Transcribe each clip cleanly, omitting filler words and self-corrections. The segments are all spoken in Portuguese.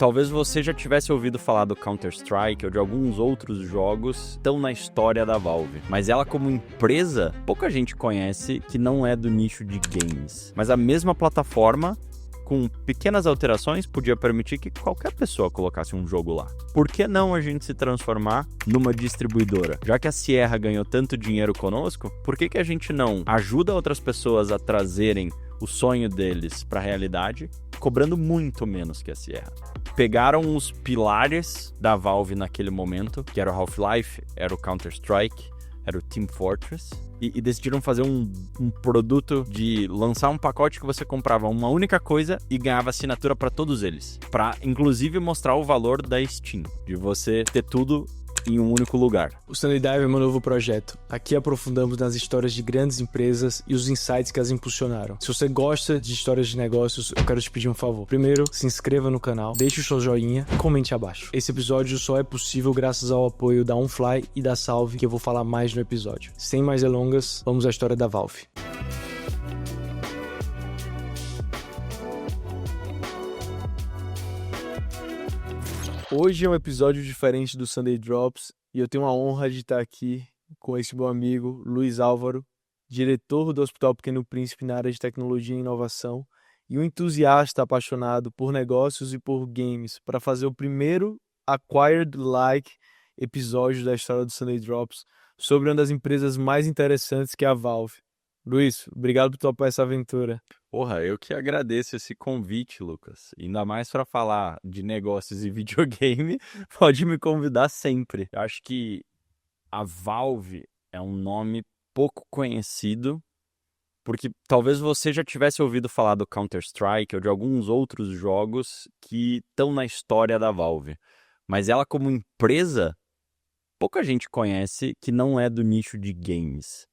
Talvez você já tivesse ouvido falar do Counter-Strike ou de alguns outros jogos que estão na história da Valve. Mas ela como empresa, pouca gente conhece que não é do nicho de games. Mas a mesma plataforma, com pequenas alterações, podia permitir que qualquer pessoa colocasse um jogo lá. Por que não a gente se transformar numa distribuidora? Já que a Sierra ganhou tanto dinheiro conosco, por que a gente não ajuda outras pessoas a trazerem o sonho deles para a realidade, cobrando muito menos que a Sierra? Pegaram os pilares da Valve naquele momento, que era o Half-Life, era o Counter-Strike, era o Team Fortress, e decidiram fazer um produto de lançar um pacote que você comprava uma única coisa e ganhava assinatura para todos eles. Para, inclusive, mostrar o valor da Steam, de você ter tudo em um único lugar. O Sunday Dive é meu novo projeto. Aqui aprofundamos nas histórias de grandes empresas e os insights que as impulsionaram. Se você gosta de histórias de negócios, eu quero te pedir um favor. Primeiro, se inscreva no canal, deixe o seu joinha e comente abaixo. Esse episódio só é possível graças ao apoio da OnFly e da Salve, que eu vou falar mais no episódio. Sem mais delongas, vamos à história da Valve. Hoje é um episódio diferente do Sunday Drops e eu tenho a honra de estar aqui com esse meu amigo Luiz Álvaro, diretor do Hospital Pequeno Príncipe na área de tecnologia e inovação e um entusiasta apaixonado por negócios e por games, para fazer o primeiro Acquired-like episódio da história do Sunday Drops sobre uma das empresas mais interessantes que é a Valve. Luiz, obrigado por topar essa aventura. Porra, eu que agradeço esse convite, Lucas. Ainda mais para falar de negócios e videogame, pode me convidar sempre. Eu acho que a Valve é um nome pouco conhecido, porque talvez você já tivesse ouvido falar do Counter-Strike ou de alguns outros jogos que estão na história da Valve. Mas ela como empresa, pouca gente conhece que não é do nicho de games.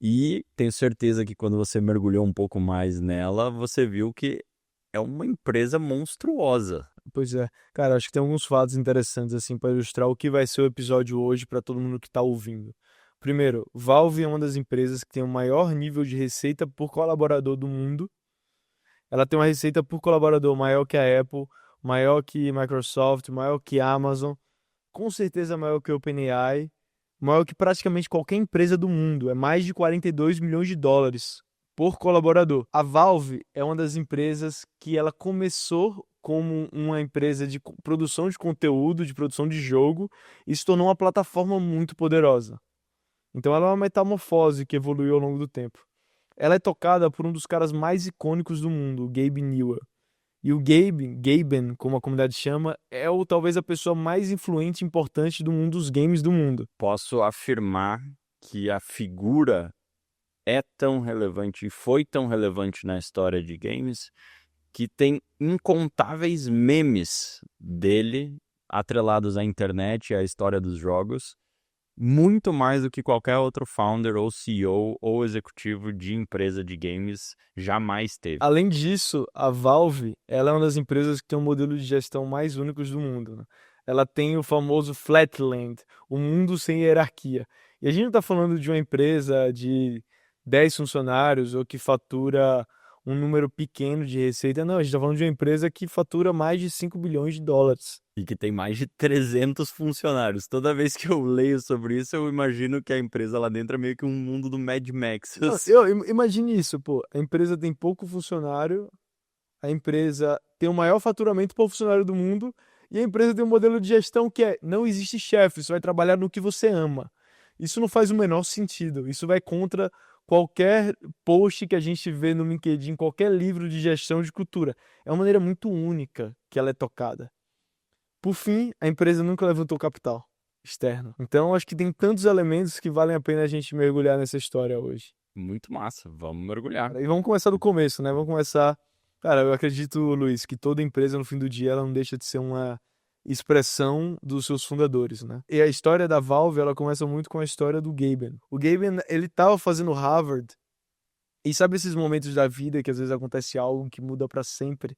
E tenho certeza que quando você mergulhou um pouco mais nela, você viu que é uma empresa monstruosa. Pois é, cara, acho que tem alguns fatos interessantes assim para ilustrar o que vai ser o episódio hoje para todo mundo que está ouvindo. Primeiro, Valve é uma das empresas que tem o maior nível de receita por colaborador do mundo. Ela tem uma receita por colaborador maior que a Apple, maior que Microsoft, maior que Amazon, com certeza maior que a OpenAI, maior que praticamente qualquer empresa do mundo. É mais de 42 milhões de dólares por colaborador. A Valve é uma das empresas que ela começou como uma empresa de produção de conteúdo, de produção de jogo, e se tornou uma plataforma muito poderosa. Então ela é uma metamorfose que evoluiu ao longo do tempo. Ela é tocada por um dos caras mais icônicos do mundo, o Gabe Newell. E o Gaben, como a comunidade chama, é talvez a pessoa mais influente e importante do mundo dos games do mundo. Posso afirmar que a figura é tão relevante e foi tão relevante na história de games que tem incontáveis memes dele atrelados à internet e à história dos jogos, muito mais do que qualquer outro founder ou CEO ou executivo de empresa de games jamais teve. Além disso, a Valve ela é uma das empresas que tem um modelo de gestão mais únicos do mundo, né? Ela tem o famoso Flatland, o mundo sem hierarquia. E a gente não está falando de uma empresa de 10 funcionários ou que fatura um número pequeno de receita. Não, a gente está falando de uma empresa que fatura mais de 5 bilhões de dólares. E que tem mais de 300 funcionários. Toda vez que eu leio sobre isso, eu imagino que a empresa lá dentro é meio que um mundo do Mad Max. Imagine isso, pô. A empresa tem pouco funcionário, a empresa tem o maior faturamento por funcionário do mundo e a empresa tem um modelo de gestão que não existe chefe, você vai trabalhar no que você ama. Isso não faz o menor sentido. Isso vai contra qualquer post que a gente vê no LinkedIn, qualquer livro de gestão de cultura. É uma maneira muito única que ela é tocada. Por fim, a empresa nunca levantou capital externo. Então, acho que tem tantos elementos que valem a pena a gente mergulhar nessa história hoje. Muito massa, vamos mergulhar. E vamos começar do começo, né? Vamos começar... Cara, eu acredito, Luiz, que toda empresa, no fim do dia, ela não deixa de ser uma expressão dos seus fundadores, né? E a história da Valve, ela começa muito com a história do Gaben. O Gaben, ele tava fazendo Harvard, e sabe esses momentos da vida que às vezes acontece algo que muda para sempre?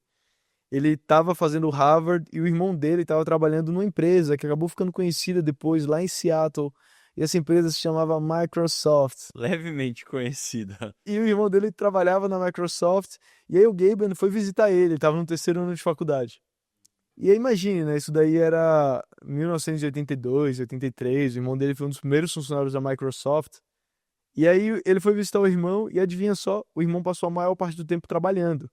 Ele estava fazendo Harvard e o irmão dele estava trabalhando numa empresa que acabou ficando conhecida depois lá em Seattle. E essa empresa se chamava Microsoft. Levemente conhecida. E o irmão dele trabalhava na Microsoft. E aí o Gaben foi visitar ele estava no terceiro ano de faculdade. E aí imagine, né? Isso daí era 1982, 83, o irmão dele foi um dos primeiros funcionários da Microsoft. E aí ele foi visitar o irmão e adivinha só, o irmão passou a maior parte do tempo trabalhando.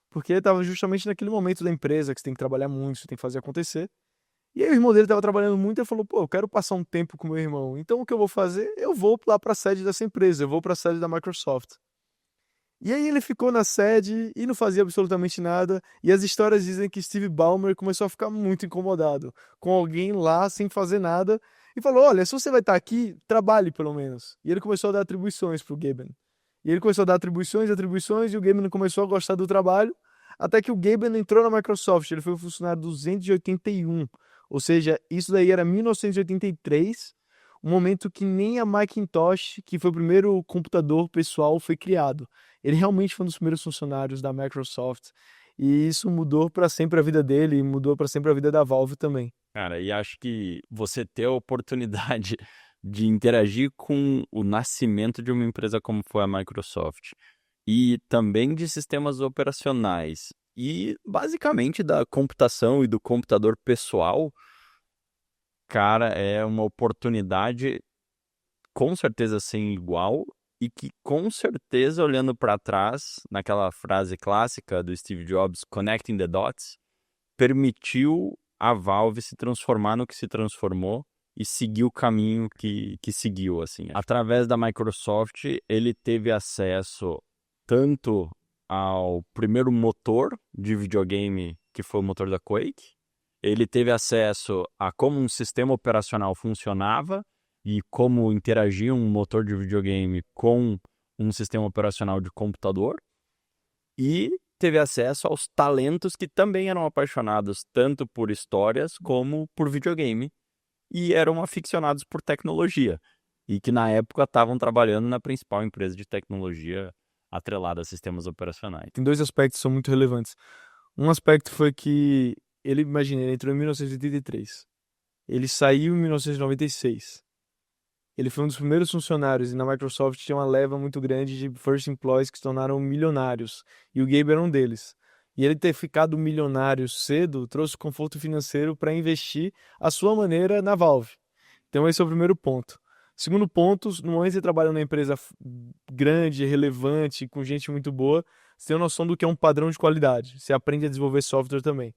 Porque ele estava justamente naquele momento da empresa que você tem que trabalhar muito, você tem que fazer acontecer. E aí o irmão dele estava trabalhando muito e ele falou, pô, eu quero passar um tempo com meu irmão. Então o que eu vou fazer? Eu vou lá para a sede dessa empresa, eu vou para a sede da Microsoft. E aí ele ficou na sede e não fazia absolutamente nada. E as histórias dizem que Steve Ballmer começou a ficar muito incomodado com alguém lá sem fazer nada e falou: Olha, se você vai estar aqui, trabalhe pelo menos. E ele começou a dar atribuições pro Gaben. E ele começou a dar atribuições, atribuições, e o Gaben começou a gostar do trabalho. Até que o Gaben entrou na Microsoft. Ele foi o funcionário 281. Ou seja, isso daí era 1983, um momento que nem a Macintosh, que foi o primeiro computador pessoal, foi criado. Ele realmente foi um dos primeiros funcionários da Microsoft. E isso mudou para sempre a vida dele e mudou para sempre a vida da Valve também. Cara, e acho que você ter a oportunidade de interagir com o nascimento de uma empresa como foi a Microsoft e também de sistemas operacionais e basicamente da computação e do computador pessoal, cara, é uma oportunidade com certeza sem igual e que com certeza olhando para trás, naquela frase clássica do Steve Jobs, Connecting the Dots, permitiu a Valve se transformar no que se transformou e seguir o caminho que seguiu, assim. Através da Microsoft, ele teve acesso tanto ao primeiro motor de videogame, que foi o motor da Quake, ele teve acesso a como um sistema operacional funcionava e como interagia um motor de videogame com um sistema operacional de computador, e teve acesso aos talentos que também eram apaixonados tanto por histórias como por videogame e eram aficionados por tecnologia e que na época estavam trabalhando na principal empresa de tecnologia atrelada a sistemas operacionais. Tem dois aspectos que são muito relevantes. Um aspecto foi que ele, imagina, ele entrou em 1983. Ele saiu em 1996. Ele foi um dos primeiros funcionários e na Microsoft tinha uma leva muito grande de first employees que se tornaram milionários. E o Gabe era um deles. E ele ter ficado milionário cedo trouxe conforto financeiro para investir à sua maneira na Valve. Então esse é o primeiro ponto. Segundo ponto, no momento que você trabalha numa empresa grande, relevante, com gente muito boa, você tem uma noção do que é um padrão de qualidade. Você aprende a desenvolver software também.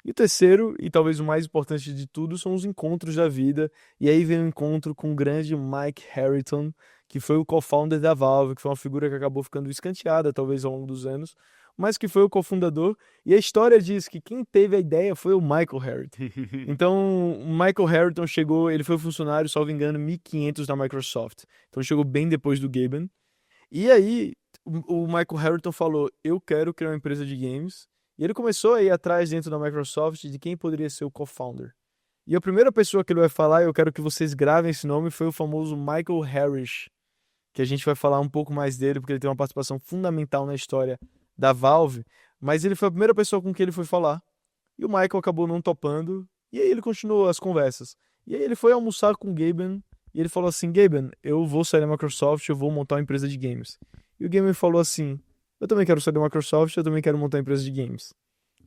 E o terceiro, e talvez o mais importante de tudo, são os encontros da vida. E aí vem o encontro com o grande Mike Harrington, que foi o co-founder da Valve, que foi uma figura que acabou ficando escanteada, talvez ao longo dos anos, mas que foi o cofundador. E a história diz que quem teve a ideia foi o Michael Harrington. Então, o Michael Harrington chegou, ele foi funcionário, salvo engano, 1500 da Microsoft. Então, chegou bem depois do Gaben. E aí, o Michael Harrington falou: Eu quero criar uma empresa de games. E ele começou a ir atrás dentro da Microsoft de quem poderia ser o co-founder. E a primeira pessoa que ele vai falar, eu quero que vocês gravem esse nome, foi o famoso Michael Harris, que a gente vai falar um pouco mais dele, porque ele tem uma participação fundamental na história da Valve. Mas ele foi a primeira pessoa com quem ele foi falar. E o Michael acabou não topando. E aí ele continuou as conversas. E aí ele foi almoçar com o Gaben. E ele falou assim: Gaben, eu vou sair da Microsoft, eu vou montar uma empresa de games. E o Gaben falou assim: Eu também quero sair da Microsoft, eu também quero montar uma empresa de games.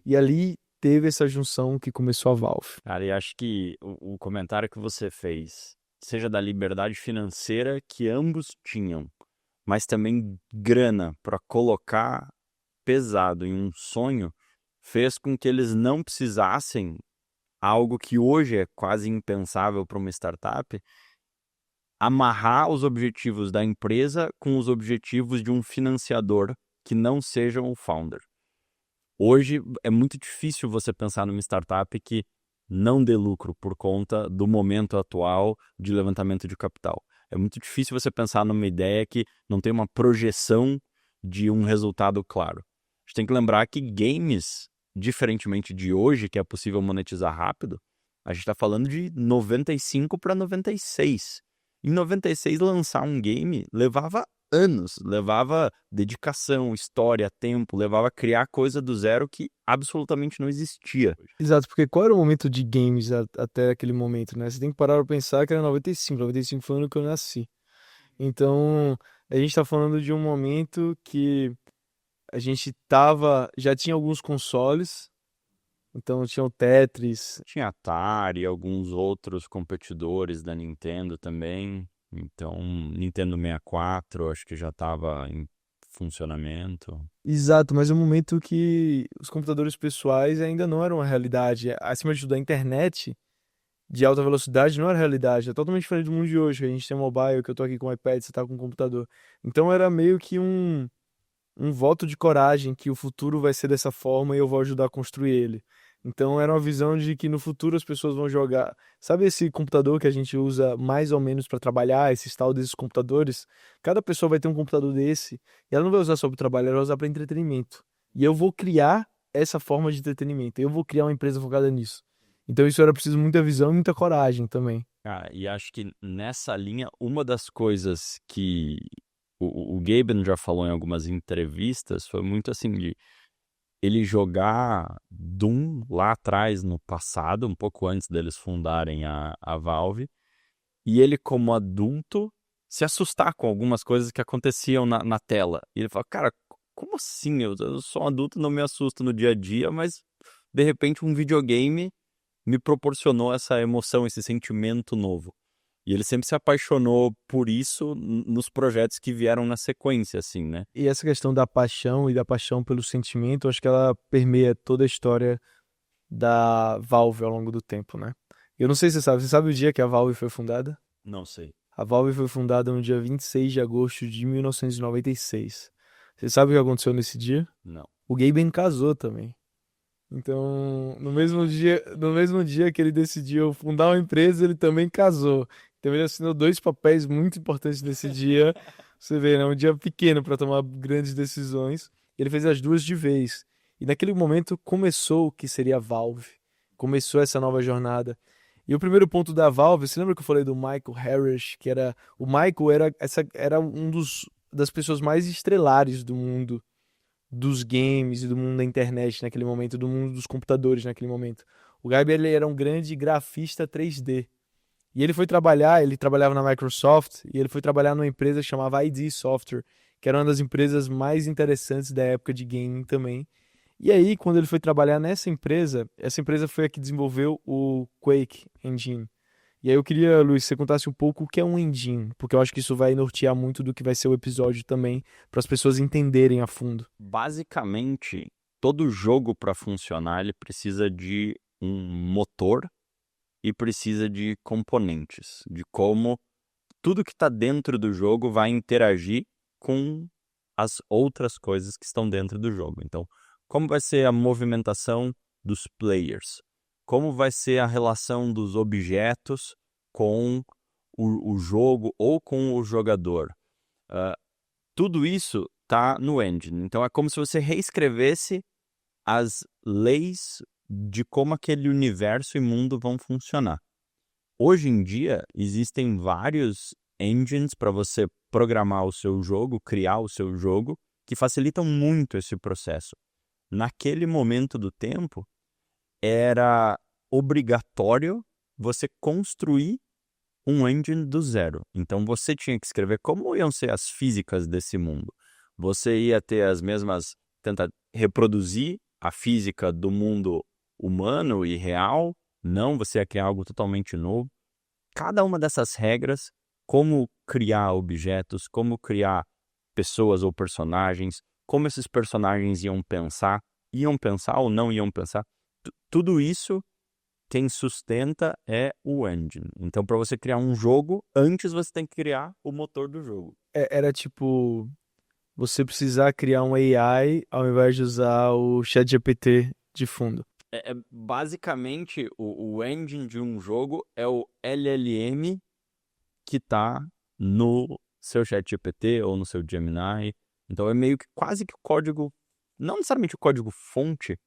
E ali teve essa junção que começou a Valve. Cara, e acho que o comentário que você fez, seja da liberdade financeira que ambos tinham, mas também grana para colocar pesado em um sonho, fez com que eles não precisassem algo que hoje é quase impensável para uma startup, amarrar os objetivos da empresa com os objetivos de um financiador que não sejam o founder. Hoje é muito difícil você pensar numa startup que não dê lucro por conta do momento atual de levantamento de capital. É muito difícil você pensar numa ideia que não tem uma projeção de um resultado claro. A gente tem que lembrar que games, diferentemente de hoje, que é possível monetizar rápido, a gente está falando de 95 para 96. Em 96, lançar um game levava anos, levava dedicação, história, tempo, levava a criar coisa do zero que absolutamente não existia. Exato, porque qual era o momento de games até aquele momento, né? Você tem que parar pra pensar que era 95. 95 foi o ano que eu nasci. Então, a gente tá falando de um momento que a gente tava, já tinha alguns consoles, Então tinha o Tetris. Tinha Atari, alguns outros competidores da Nintendo também. Então, Nintendo 64, acho que já estava em funcionamento. Exato, mas é um momento que os computadores pessoais ainda não eram uma realidade. Acima de tudo, a internet de alta velocidade não era realidade. É totalmente diferente do mundo de hoje, que a gente tem mobile, que eu tô aqui com o iPad, você tá com o computador. Então era meio que um voto de coragem que o futuro vai ser dessa forma e eu vou ajudar a construir ele. Então era uma visão de que no futuro as pessoas vão jogar. Sabe esse computador que a gente usa mais ou menos para trabalhar, esse tal desses computadores? Cada pessoa vai ter um computador desse e ela não vai usar só para trabalho, ela vai usar para entretenimento. E eu vou criar essa forma de entretenimento. Eu vou criar uma empresa focada nisso. Então isso era preciso muita visão e muita coragem também. Ah, e acho que nessa linha, uma das coisas que o Gaben já falou em algumas entrevistas foi muito assim de ele jogar Doom lá atrás, no passado, um pouco antes deles fundarem a Valve, e ele, como adulto, se assustar com algumas coisas que aconteciam na tela. E ele fala, cara, como assim? Eu sou um adulto, não me assusto no dia a dia, mas de repente um videogame me proporcionou essa emoção, esse sentimento novo. E ele sempre se apaixonou por isso nos projetos que vieram na sequência, assim, né? E essa questão da paixão e da paixão pelo sentimento, eu acho que ela permeia toda a história da Valve ao longo do tempo, né? Eu não sei se você sabe o dia que a Valve foi fundada? Não sei. A Valve foi fundada no dia 26 de agosto de 1996. Você sabe o que aconteceu nesse dia? Não. O Gaben casou também. Então, no mesmo dia que ele decidiu fundar uma empresa, ele também casou. Então ele assinou dois papéis muito importantes nesse dia. Você vê, né? Um dia pequeno para tomar grandes decisões. Ele fez as duas de vez. E naquele momento começou o que seria a Valve. Começou essa nova jornada. E o primeiro ponto da Valve, você lembra que eu falei do Michael Harris, que era o Michael era um das pessoas mais estrelares do mundo dos games e do mundo da internet naquele momento, do mundo dos computadores naquele momento. O Gabe ele era um grande grafista 3D. E ele trabalhava na Microsoft e ele foi trabalhar numa empresa que chamava ID Software, que era uma das empresas mais interessantes da época de gaming também. E aí, quando ele foi trabalhar nessa empresa, essa empresa foi a que desenvolveu o Quake Engine. E aí eu queria, Luiz, que você contasse um pouco o que é um engine, porque eu acho que isso vai nortear muito do que vai ser o episódio também, para as pessoas entenderem a fundo. Basicamente, todo jogo para funcionar, ele precisa de um motor e precisa de componentes, de como tudo que está dentro do jogo vai interagir com as outras coisas que estão dentro do jogo. Então, como vai ser a movimentação dos players? Como vai ser a relação dos objetos com o jogo ou com o jogador? Ah, tudo isso está no engine. Então, é como se você reescrevesse as leis de como aquele universo e mundo vão funcionar. Hoje em dia, existem vários engines para você programar o seu jogo, criar o seu jogo, que facilitam muito esse processo. Naquele momento do tempo, era obrigatório você construir um engine do zero. Então, você tinha que escrever como iam ser as físicas desse mundo. Você ia ter as mesmas... tentar reproduzir a física do mundo humano e real. Não, você ia criar algo totalmente novo. Cada uma dessas regras, como criar objetos, como criar pessoas ou personagens, como esses personagens iam pensar ou não iam pensar, tudo isso quem sustenta é o engine. Então, para você criar um jogo, antes você tem que criar o motor do jogo. Era tipo você precisar criar um AI ao invés de usar o ChatGPT de fundo. Basicamente, o engine de um jogo é o LLM que está no seu ChatGPT ou no seu Gemini. Então, é meio que quase que o código, não necessariamente o código fonte,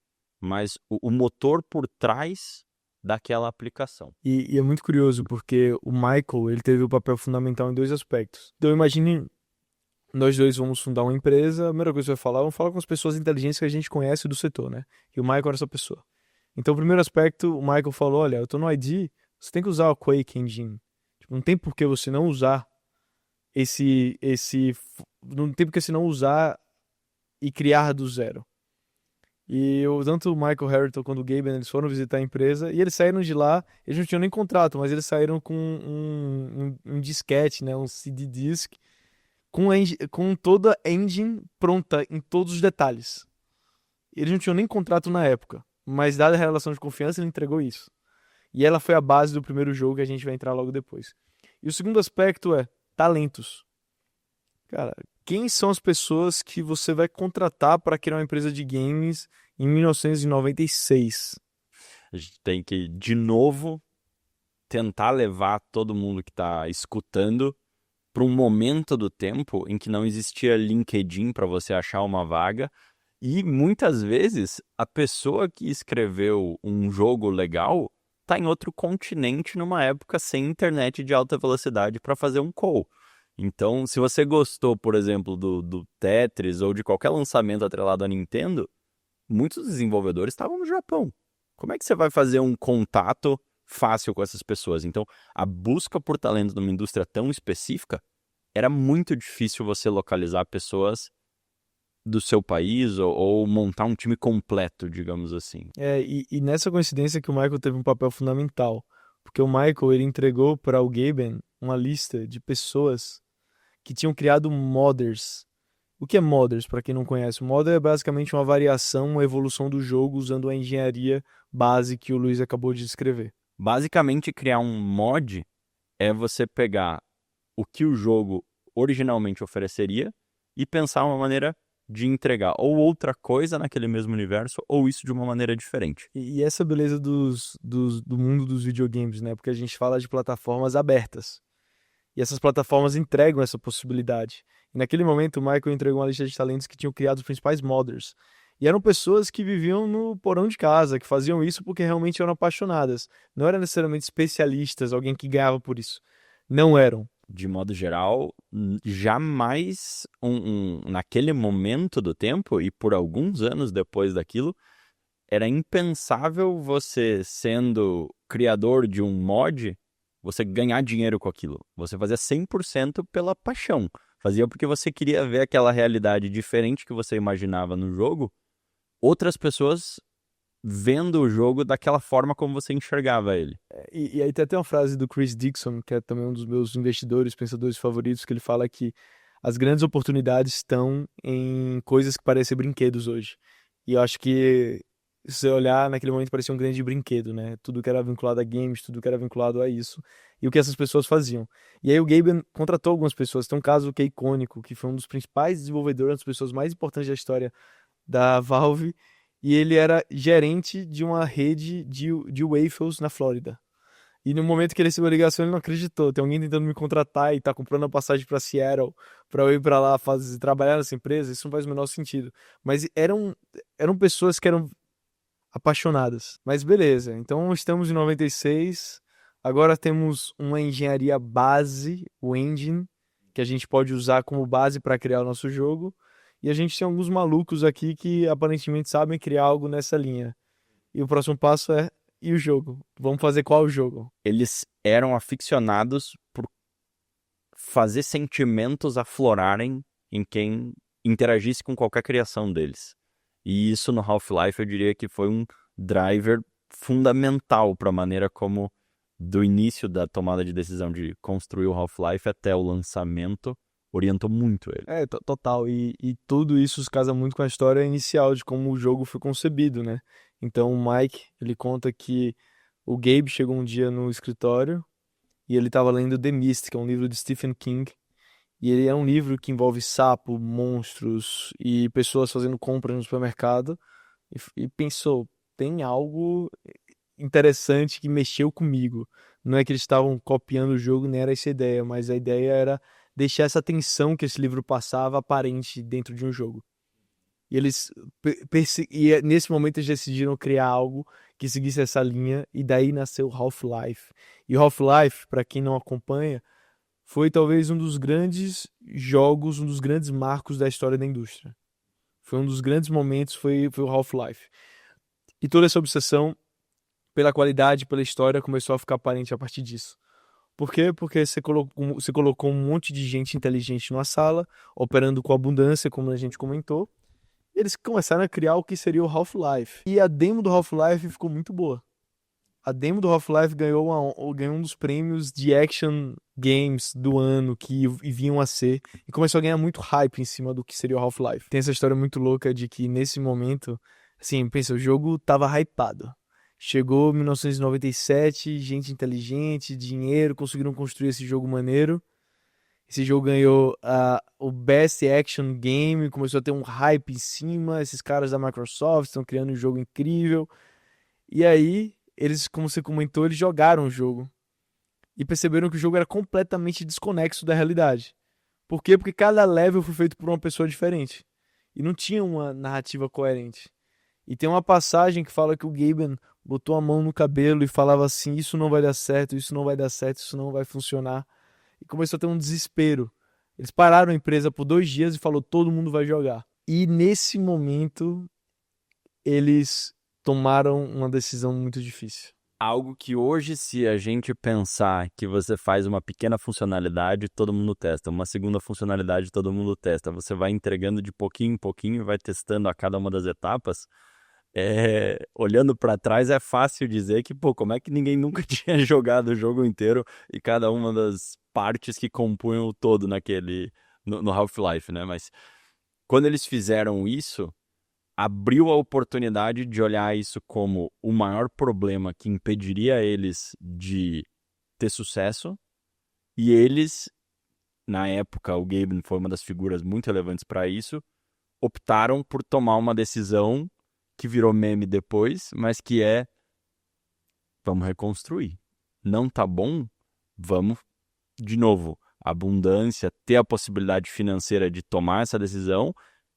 mas o motor por trás daquela aplicação. E é muito curioso porque o Michael ele teve o papel fundamental em dois aspectos. Então imagine nós dois vamos fundar uma empresa, a primeira coisa que você vai falar, vamos falar com as pessoas inteligentes que a gente conhece do setor, né? E o Michael era essa pessoa. Então, o primeiro aspecto, o Michael falou, olha, eu tô no ID, você tem que usar o Quake Engine. Tipo, não tem por que você não usar não tem por que você não usar e criar do zero. Tanto o Michael Harrington quanto o Gaben, eles foram visitar a empresa e eles saíram de lá, eles não tinham nem contrato, mas eles saíram com um disquete, né, um CD disc, com toda a engine pronta em todos os detalhes. Eles não tinham nem contrato na época, mas dada a relação de confiança, ele entregou isso. E ela foi a base do primeiro jogo que a gente vai entrar logo depois. E o segundo aspecto é talentos. Cara, quem são as pessoas que você vai contratar para criar uma empresa de games em 1996? A gente tem que, de novo, tentar levar todo mundo que está escutando para um momento do tempo em que não existia LinkedIn para você achar uma vaga. E muitas vezes a pessoa que escreveu um jogo legal está em outro continente numa época sem internet de alta velocidade para fazer um call. Então, se você gostou, por exemplo, do Tetris ou de qualquer lançamento atrelado à Nintendo, muitos desenvolvedores estavam no Japão. Como é que você vai fazer um contato fácil com essas pessoas? Então, a busca por talento numa indústria tão específica, era muito difícil você localizar pessoas do seu país ou montar um time completo, digamos assim. E nessa coincidência que o Michael teve um papel fundamental, porque o Michael ele entregou para o Gaben uma lista de pessoas que tinham criado modders. O que é modders, para quem não conhece? O modder é basicamente uma variação, uma evolução do jogo usando a engenharia base que o Luiz acabou de descrever. Basicamente, criar um mod é você pegar o que o jogo originalmente ofereceria e pensar uma maneira de entregar ou outra coisa naquele mesmo universo ou isso de uma maneira diferente. E essa beleza do mundo dos videogames, né? Porque a gente fala de plataformas abertas. E essas plataformas entregam essa possibilidade. E naquele momento o Michael entregou uma lista de talentos que tinham criado os principais modders. E eram pessoas que viviam no porão de casa, que faziam isso porque realmente eram apaixonadas. Não eram necessariamente especialistas, alguém que ganhava por isso. Não eram. De modo geral, jamais naquele momento do tempo e por alguns anos depois daquilo, era impensável você, sendo criador de um mod, você ganhar dinheiro com aquilo. Você fazia 100% pela paixão. Fazia porque você queria ver aquela realidade diferente que você imaginava no jogo, outras pessoas vendo o jogo daquela forma como você enxergava ele. E aí tem até uma frase do Chris Dixon, que é também um dos meus investidores, pensadores favoritos, que ele fala que as grandes oportunidades estão em coisas que parecem brinquedos hoje. E eu acho que, se você olhar, naquele momento parecia um grande brinquedo, né? Tudo que era vinculado a games, tudo que era vinculado a isso. E o que essas pessoas faziam. E aí o Gaben contratou algumas pessoas. Tem um caso que é icônico, que foi um dos principais desenvolvedores, uma das pessoas mais importantes da história da Valve, e ele era gerente de uma rede de waffles na Flórida. E no momento que ele recebeu a ligação, ele não acreditou. Tem alguém tentando me contratar e tá comprando a passagem para Seattle para eu ir para lá trabalhar nessa empresa. Isso não faz o menor sentido. Mas eram pessoas que eram apaixonadas. Mas beleza, então estamos em 96. Agora temos uma engenharia base, o engine, que a gente pode usar como base para criar o nosso jogo. E a gente tem alguns malucos aqui que aparentemente sabem criar algo nessa linha. E o próximo passo é, e o jogo? Vamos fazer qual jogo? Eles eram aficionados por fazer sentimentos aflorarem em quem interagisse com qualquer criação deles. E isso no Half-Life eu diria que foi um driver fundamental para a maneira como, do início da tomada de decisão de construir o Half-Life até o lançamento, orientou muito ele. Total. E tudo isso se casa muito com a história inicial de como o jogo foi concebido, né? Então o Mike, ele conta que o Gabe chegou um dia no escritório e ele estava lendo The Mist, que é um livro de Stephen King. E ele é um livro que envolve sapo, monstros e pessoas fazendo compras no supermercado. E pensou, tem algo interessante que mexeu comigo. Não é que eles estavam copiando o jogo, nem era essa a ideia, mas a ideia era deixar essa tensão que esse livro passava aparente dentro de um jogo. E nesse momento eles decidiram criar algo que seguisse essa linha, e daí nasceu o Half-Life. E o Half-Life, para quem não acompanha, foi talvez um dos grandes jogos, um dos grandes marcos da história da indústria. Foi um dos grandes momentos, foi o Half-Life. E toda essa obsessão pela qualidade, pela história, começou a ficar aparente a partir disso. Por quê? Porque você colocou um monte de gente inteligente numa sala, operando com abundância, como a gente comentou, eles começaram a criar o que seria o Half-Life. E a demo do Half-Life ficou muito boa. A demo do Half-Life ganhou um dos prêmios de Action Games do ano que vinham a ser. E começou a ganhar muito hype em cima do que seria o Half-Life. Tem essa história muito louca de que nesse momento, assim, pensa, o jogo tava hypado. Chegou 1997, gente inteligente, dinheiro, conseguiram construir esse jogo maneiro. Esse jogo ganhou o Best Action Game, começou a ter um hype em cima. Esses caras da Microsoft estão criando um jogo incrível. E aí, eles, como você comentou, eles jogaram o jogo. E perceberam que o jogo era completamente desconexo da realidade. Por quê? Porque cada level foi feito por uma pessoa diferente. E não tinha uma narrativa coerente. E tem uma passagem que fala que o Gaben botou a mão no cabelo e falava assim: isso não vai dar certo, isso não vai dar certo, isso não vai funcionar. E começou a ter um desespero. Eles pararam a empresa por 2 dias e falou: todo mundo vai jogar. E nesse momento, eles tomaram uma decisão muito difícil. Algo que hoje, se a gente pensar que você faz uma pequena funcionalidade, todo mundo testa. Uma segunda funcionalidade, todo mundo testa. Você vai entregando de pouquinho em pouquinho, vai testando a cada uma das etapas. Olhando para trás, é fácil dizer que, pô, como é que ninguém nunca tinha jogado o jogo inteiro e cada uma das partes que compunham o todo no Half-Life, né? Mas quando eles fizeram isso, abriu a oportunidade de olhar isso como o maior problema que impediria eles de ter sucesso. E eles, na época, o Gaben foi uma das figuras muito relevantes para isso, optaram por tomar uma decisão que virou meme depois, mas que vamos reconstruir. Não tá bom? Vamos, de novo, abundância, ter a possibilidade financeira de tomar essa decisão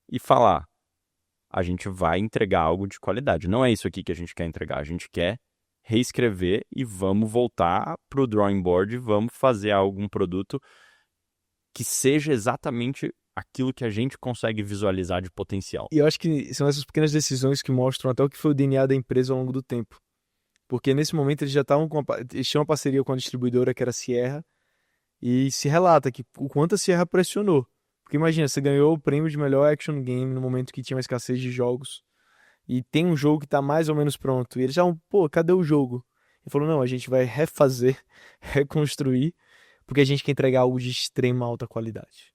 e falar: a gente vai entregar algo de qualidade. Não é isso aqui que a gente quer entregar. A gente quer reescrever e vamos voltar para o drawing board, vamos fazer algum produto que seja exatamente aquilo que a gente consegue visualizar de potencial. E eu acho que são essas pequenas decisões que mostram até o que foi o DNA da empresa ao longo do tempo. Porque nesse momento eles já estavam eles tinham uma parceria com a distribuidora que era a Sierra, e se relata que o quanto a Sierra pressionou. Porque imagina, você ganhou o prêmio de melhor action game no momento que tinha uma escassez de jogos. E tem um jogo que tá mais ou menos pronto. E eles já, pô, cadê o jogo? Ele falou: não, a gente vai refazer, reconstruir, porque a gente quer entregar algo de extrema alta qualidade.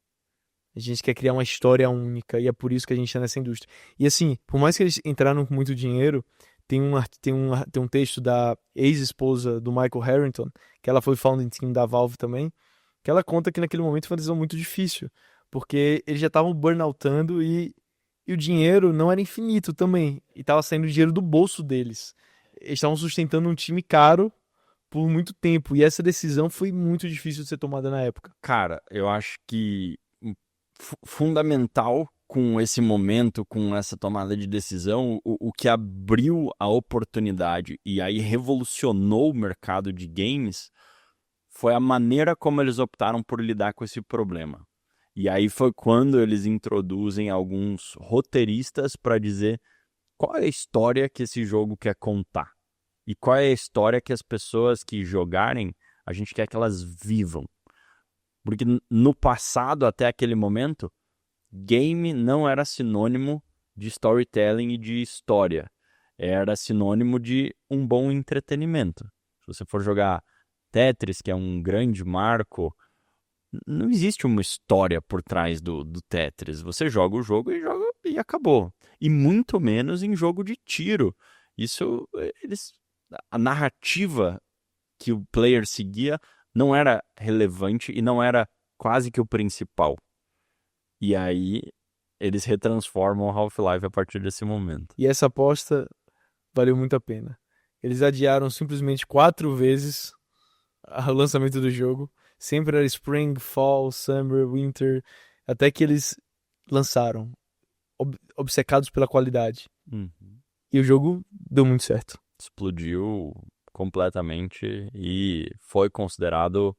A gente quer criar uma história única e é por isso que a gente está nessa indústria. E assim, por mais que eles entraram com muito dinheiro, tem um texto da ex-esposa do Michael Harrington, que ela foi founding team da Valve também, que ela conta que naquele momento foi uma decisão muito difícil, porque eles já estavam burnoutando e o dinheiro não era infinito também, e estava saindo dinheiro do bolso deles. Eles estavam sustentando um time caro por muito tempo, e essa decisão foi muito difícil de ser tomada na época. Cara, eu acho que fundamental com esse momento, com essa tomada de decisão, o que abriu a oportunidade e aí revolucionou o mercado de games foi a maneira como eles optaram por lidar com esse problema. E aí foi quando eles introduzem alguns roteiristas para dizer qual é a história que esse jogo quer contar. E qual é a história que as pessoas que jogarem, a gente quer que elas vivam. Porque no passado, até aquele momento, game não era sinônimo de storytelling e de história. Era sinônimo de um bom entretenimento. Se você for jogar Tetris, que é um grande marco, não existe uma história por trás do Tetris. Você joga o jogo e acabou. E muito menos em jogo de tiro. Isso, a narrativa que o player seguia não era relevante e não era quase que o principal. E aí eles retransformam o Half-Life a partir desse momento. E essa aposta valeu muito a pena. Eles adiaram simplesmente 4 vezes o lançamento do jogo. Sempre era Spring, Fall, Summer, Winter, até que eles lançaram, obcecados pela qualidade. E o jogo deu muito certo. Explodiu completamente e foi considerado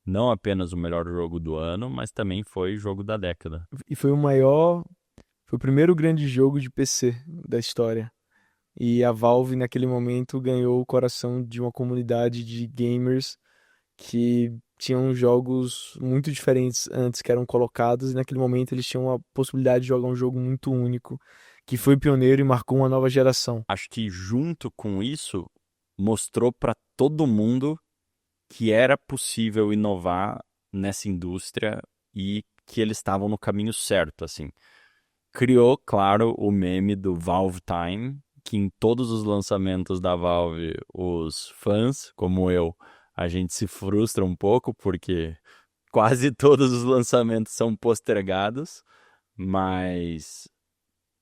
não apenas o melhor jogo do ano, mas também foi jogo da década. E foi o primeiro grande jogo de PC da história. E a Valve, naquele momento, ganhou o coração de uma comunidade de gamers que tinham jogos muito diferentes antes que eram colocados, e naquele momento eles tinham a possibilidade de jogar um jogo muito único, que foi pioneiro e marcou uma nova geração. Acho que junto com isso, mostrou para todo mundo que era possível inovar nessa indústria e que eles estavam no caminho certo, assim. Criou, claro, o meme do Valve Time, que em todos os lançamentos da Valve, os fãs, como eu, a gente se frustra um pouco, porque quase todos os lançamentos são postergados, mas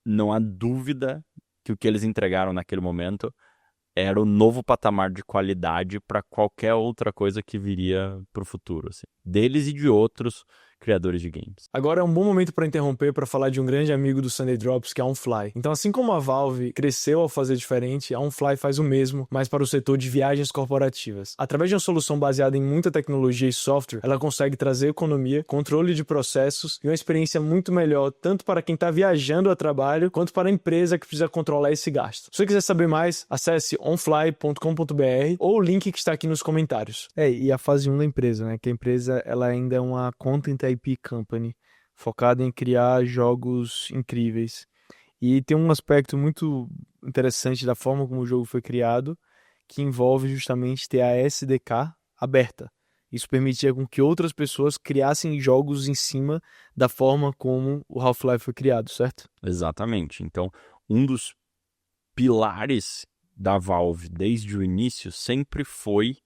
não há dúvida que o que eles entregaram naquele momento era o novo patamar de qualidade para qualquer outra coisa que viria para o futuro, assim. Deles e de outros criadores de games. Agora é um bom momento para interromper para falar de um grande amigo do Sunday Drops, que é a OnFly. Então, assim como a Valve cresceu ao fazer diferente, a OnFly faz o mesmo, mas para o setor de viagens corporativas. Através de uma solução baseada em muita tecnologia e software, ela consegue trazer economia, controle de processos e uma experiência muito melhor, tanto para quem está viajando a trabalho, quanto para a empresa que precisa controlar esse gasto. Se você quiser saber mais, acesse onfly.com.br ou o link que está aqui nos comentários. E a fase 1 da empresa, né? Que a empresa ela ainda é uma content IP company, focada em criar jogos incríveis. E tem um aspecto muito interessante da forma como o jogo foi criado, que envolve justamente ter a SDK aberta. Isso permitia com que outras pessoas criassem jogos em cima da forma como o Half-Life foi criado, certo? Exatamente. Então, um dos pilares da Valve desde o início sempre foi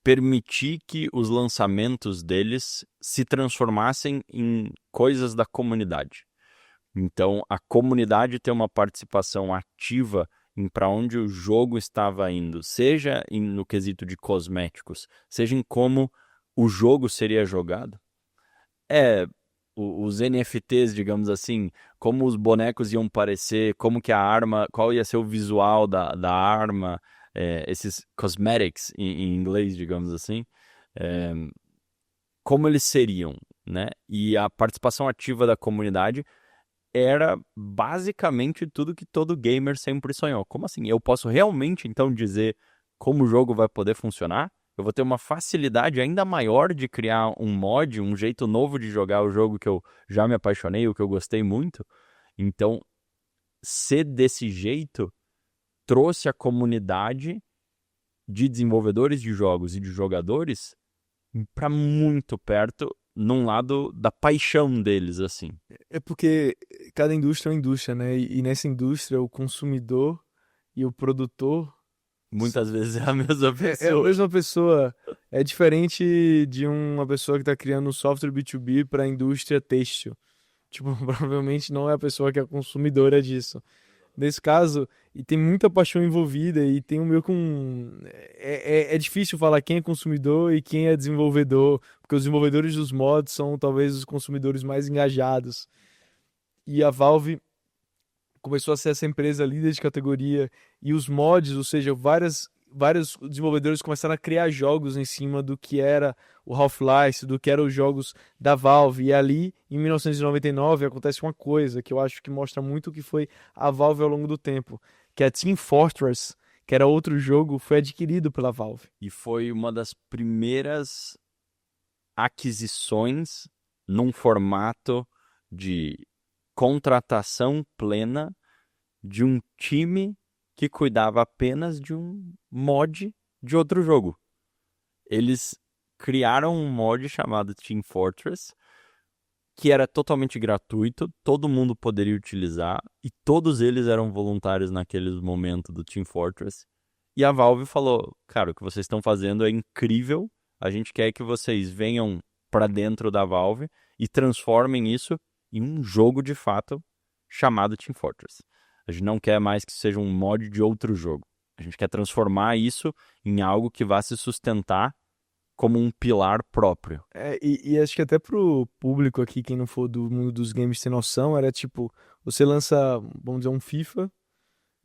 permitir que os lançamentos deles se transformassem em coisas da comunidade. Então, a comunidade tem uma participação ativa em para onde o jogo estava indo, seja no quesito de cosméticos, seja em como o jogo seria jogado. Os NFTs, digamos assim, como os bonecos iam parecer, como que a arma, qual ia ser o visual da arma, esses cosmetics em inglês, digamos assim, como eles seriam, né? E a participação ativa da comunidade era basicamente tudo que todo gamer sempre sonhou. Como assim? Eu posso realmente, então, dizer como o jogo vai poder funcionar? Eu vou ter uma facilidade ainda maior de criar um mod, um jeito novo de jogar o jogo que eu já me apaixonei, o que eu gostei muito. Então, ser desse jeito trouxe a comunidade de desenvolvedores de jogos e de jogadores para muito perto, num lado da paixão deles, assim. É porque cada indústria é uma indústria, né? E nessa indústria, o consumidor e o produtor Muitas vezes é a mesma pessoa. é a mesma pessoa. É diferente de uma pessoa que está criando um software B2B para a indústria têxtil. Tipo, provavelmente não é a pessoa que é consumidora disso. Nesse caso, e tem muita paixão envolvida e tem um meio que um... É difícil falar quem é consumidor e quem é desenvolvedor, porque os desenvolvedores dos mods são talvez os consumidores mais engajados. E a Valve começou a ser essa empresa líder de categoria e os mods, ou seja, vários desenvolvedores começaram a criar jogos em cima do que era o Half-Life, do que eram os jogos da Valve. E ali, em 1999, acontece uma coisa que eu acho que mostra muito o que foi a Valve ao longo do tempo, que a Team Fortress, que era outro jogo, foi adquirido pela Valve. E foi uma das primeiras aquisições num formato de contratação plena de um time que cuidava apenas de um mod de outro jogo. Eles criaram um mod chamado Team Fortress, que era totalmente gratuito, todo mundo poderia utilizar, e todos eles eram voluntários naquele momento do Team Fortress. E a Valve falou, cara, o que vocês estão fazendo é incrível, a gente quer que vocês venham para dentro da Valve e transformem isso em um jogo de fato chamado Team Fortress. A gente não quer mais que seja um mod de outro jogo. A gente quer transformar isso em algo que vá se sustentar como um pilar próprio. E acho que até pro público aqui, quem não for do mundo dos games sem noção, era tipo, você lança, vamos dizer, um FIFA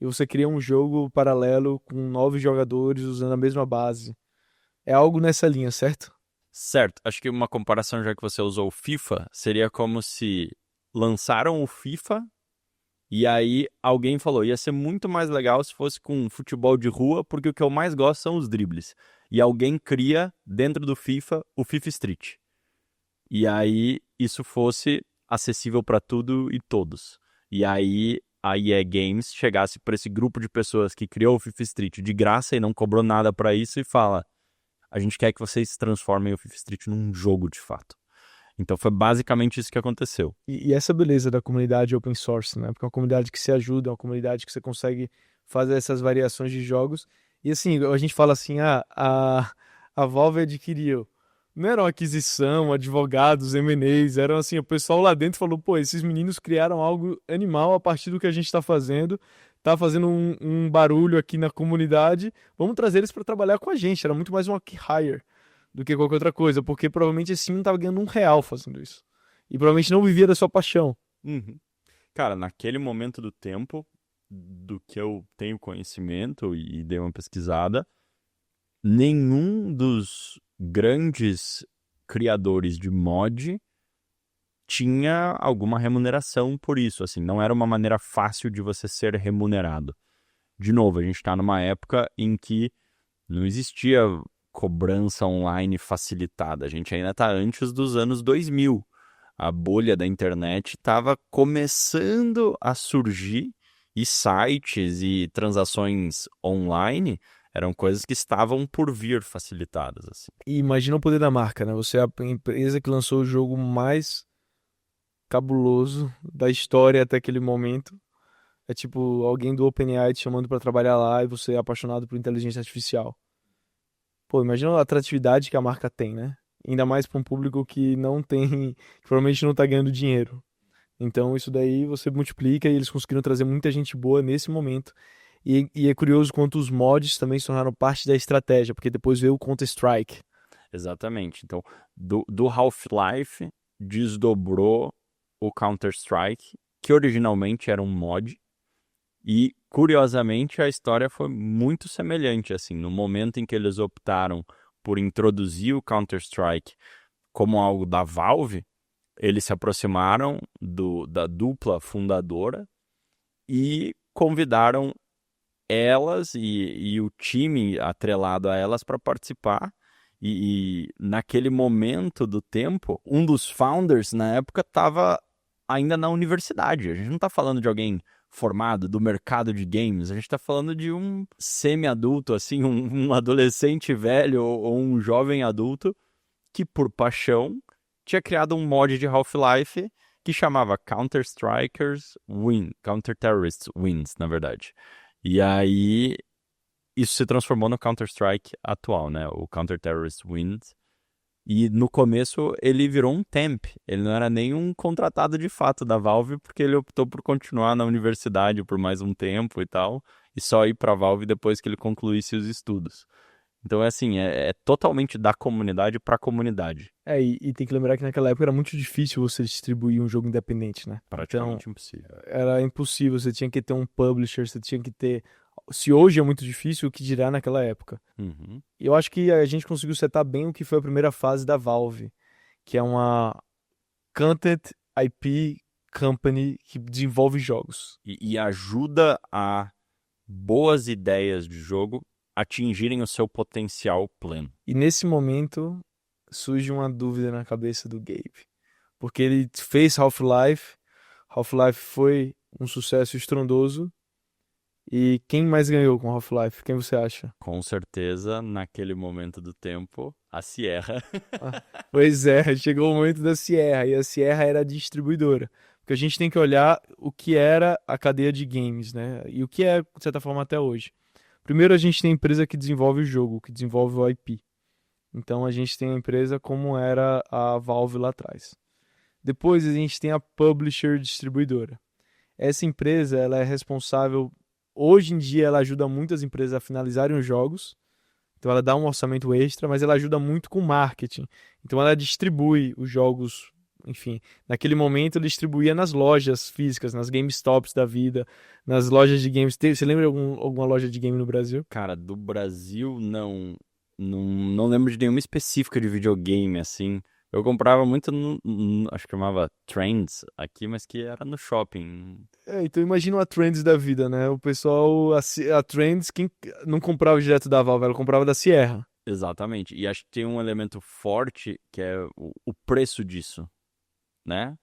e você cria um jogo paralelo com 9 jogadores usando a mesma base. É algo nessa linha, certo? Certo. Acho que uma comparação, já que você usou o FIFA, seria como se lançaram o FIFA e aí alguém falou, ia ser muito mais legal se fosse com futebol de rua, porque o que eu mais gosto são os dribles. E alguém cria, dentro do FIFA, o FIFA Street. E aí isso fosse acessível para tudo e todos. e aí a EA Games chegasse para esse grupo de pessoas que criou o FIFA Street de graça e não cobrou nada para isso e fala: a gente quer que vocês transformem o FIFA Street num jogo de fato. Então foi basicamente isso que aconteceu. E essa beleza da comunidade open source, né? Porque é uma comunidade que se ajuda, é uma comunidade que você consegue fazer essas variações de jogos. E assim, a gente fala assim, a Valve adquiriu. Não era uma aquisição, advogados, M&As, eram assim, o pessoal lá dentro falou, pô, esses meninos criaram algo animal a partir do que a gente tá fazendo um barulho aqui na comunidade, vamos trazer eles para trabalhar com a gente. Era muito mais uma hire do que qualquer outra coisa, porque provavelmente esse não estava ganhando R$ 1 fazendo isso. E provavelmente não vivia da sua paixão. Uhum. Cara, naquele momento do tempo, do que eu tenho conhecimento e dei uma pesquisada, nenhum dos grandes criadores de mod tinha alguma remuneração por isso, assim, não era uma maneira fácil de você ser remunerado. De novo, a gente está numa época em que não existia cobrança online facilitada, a gente ainda está antes dos anos 2000. A bolha da internet estava começando a surgir e sites e transações online eram coisas que estavam por vir facilitadas, assim. E imagina o poder da marca, né? Você é a empresa que lançou o jogo mais cabuloso da história até aquele momento. É tipo alguém do OpenAI te chamando pra trabalhar lá e você é apaixonado por inteligência artificial. Pô, imagina a atratividade que a marca tem, né? Ainda mais pra um público que não tem, que provavelmente não tá ganhando dinheiro. Então isso daí você multiplica e eles conseguiram trazer muita gente boa nesse momento. E é curioso quanto os mods também se tornaram parte da estratégia, porque depois veio o Counter-Strike. Exatamente. Então, do Half-Life desdobrou o Counter-Strike, que originalmente era um mod, e curiosamente a história foi muito semelhante, assim, no momento em que eles optaram por introduzir o Counter-Strike como algo da Valve, eles se aproximaram da dupla fundadora e convidaram elas e o time atrelado a elas para participar. E naquele momento do tempo, um dos founders na época estava ainda na universidade. A gente não está falando de alguém formado do mercado de games, a gente está falando de um semi-adulto, assim, um adolescente velho ou um jovem adulto que, por paixão, tinha criado um mod de Half-Life que chamava Counter-Strikers Win, Counter-Terrorists Wins, na verdade. E aí, isso se transformou no Counter-Strike atual, né? O Counter-Terrorist Wins. E no começo ele virou um temp. Ele não era nem um contratado de fato da Valve, porque ele optou por continuar na universidade por mais um tempo e tal, e só ir para a Valve depois que ele concluísse os estudos. Então é assim, é totalmente da comunidade para a comunidade. E tem que lembrar que naquela época era muito difícil você distribuir um jogo independente, né? Praticamente impossível. Era impossível, você tinha que ter um publisher, você tinha que ter. Se hoje é muito difícil, o que dirá naquela época? Uhum. E eu acho que a gente conseguiu setar bem o que foi a primeira fase da Valve, que é uma Content IP Company que desenvolve jogos. E ajuda a boas ideias de jogo atingirem o seu potencial pleno. E nesse momento surge uma dúvida na cabeça do Gabe. Porque ele fez Half-Life, Half-Life foi um sucesso estrondoso. E quem mais ganhou com Half-Life? Quem você acha? Com certeza, naquele momento do tempo, a Sierra. Pois é, chegou o momento da Sierra, e a Sierra era a distribuidora. Porque a gente tem que olhar o que era a cadeia de games, né? E o que é, de certa forma, até hoje. Primeiro a gente tem a empresa que desenvolve o jogo, que desenvolve o IP. Então a gente tem a empresa como era a Valve lá atrás. Depois a gente tem a publisher distribuidora. Essa empresa, ela é responsável, hoje em dia ela ajuda muitas empresas a finalizarem os jogos. Então ela dá um orçamento extra, mas ela ajuda muito com marketing. Então ela distribui os jogos, enfim, naquele momento ele distribuía nas lojas físicas, nas GameStops da vida, nas lojas de games. Você lembra de alguma loja de game no Brasil? Cara, do Brasil, não lembro de nenhuma específica de videogame, assim. Eu comprava muito acho que chamava Trends aqui, mas que era no shopping. Então imagina a Trends da vida, né? O pessoal, a Trends, quem não comprava direto da Valve, ela comprava da Sierra. Exatamente. E acho que tem um elemento forte que é o preço disso, né?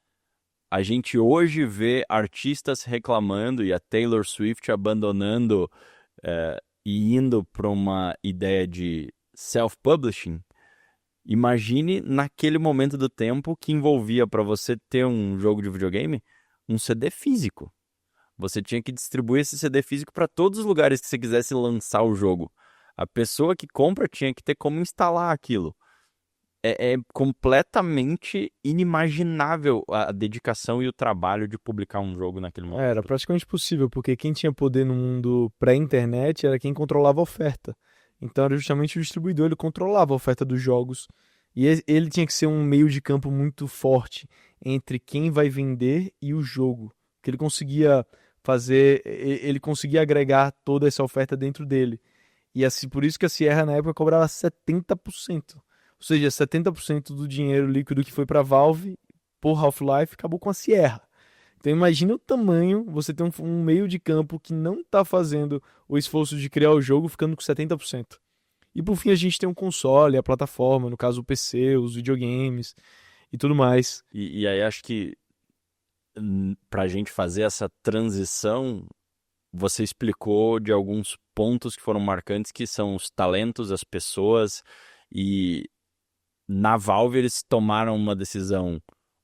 A gente hoje vê artistas reclamando e a Taylor Swift abandonando e indo para uma ideia de self-publishing. Imagine naquele momento do tempo que envolvia para você ter um jogo de videogame, um CD físico. Você tinha que distribuir esse CD físico para todos os lugares que você quisesse lançar o jogo. A pessoa que compra tinha que ter como instalar aquilo. É completamente inimaginável a dedicação e o trabalho de publicar um jogo naquele momento. Era praticamente possível, porque quem tinha poder no mundo pré-internet era quem controlava a oferta. Então era justamente o distribuidor, ele controlava a oferta dos jogos. E ele tinha que ser um meio de campo muito forte entre quem vai vender e o jogo. Que ele conseguia ele conseguia agregar toda essa oferta dentro dele. E assim, por isso que a Sierra na época cobrava 70%. Ou seja, 70% do dinheiro líquido que foi para a Valve por Half-Life acabou com a Sierra. Então imagina o tamanho, você tem um meio de campo que não está fazendo o esforço de criar o jogo ficando com 70%. E por fim a gente tem um console, a plataforma, no caso o PC, os videogames e tudo mais. E aí acho que pra gente fazer essa transição, você explicou de alguns pontos que foram marcantes, que são os talentos, as pessoas, e na Valve eles tomaram uma decisão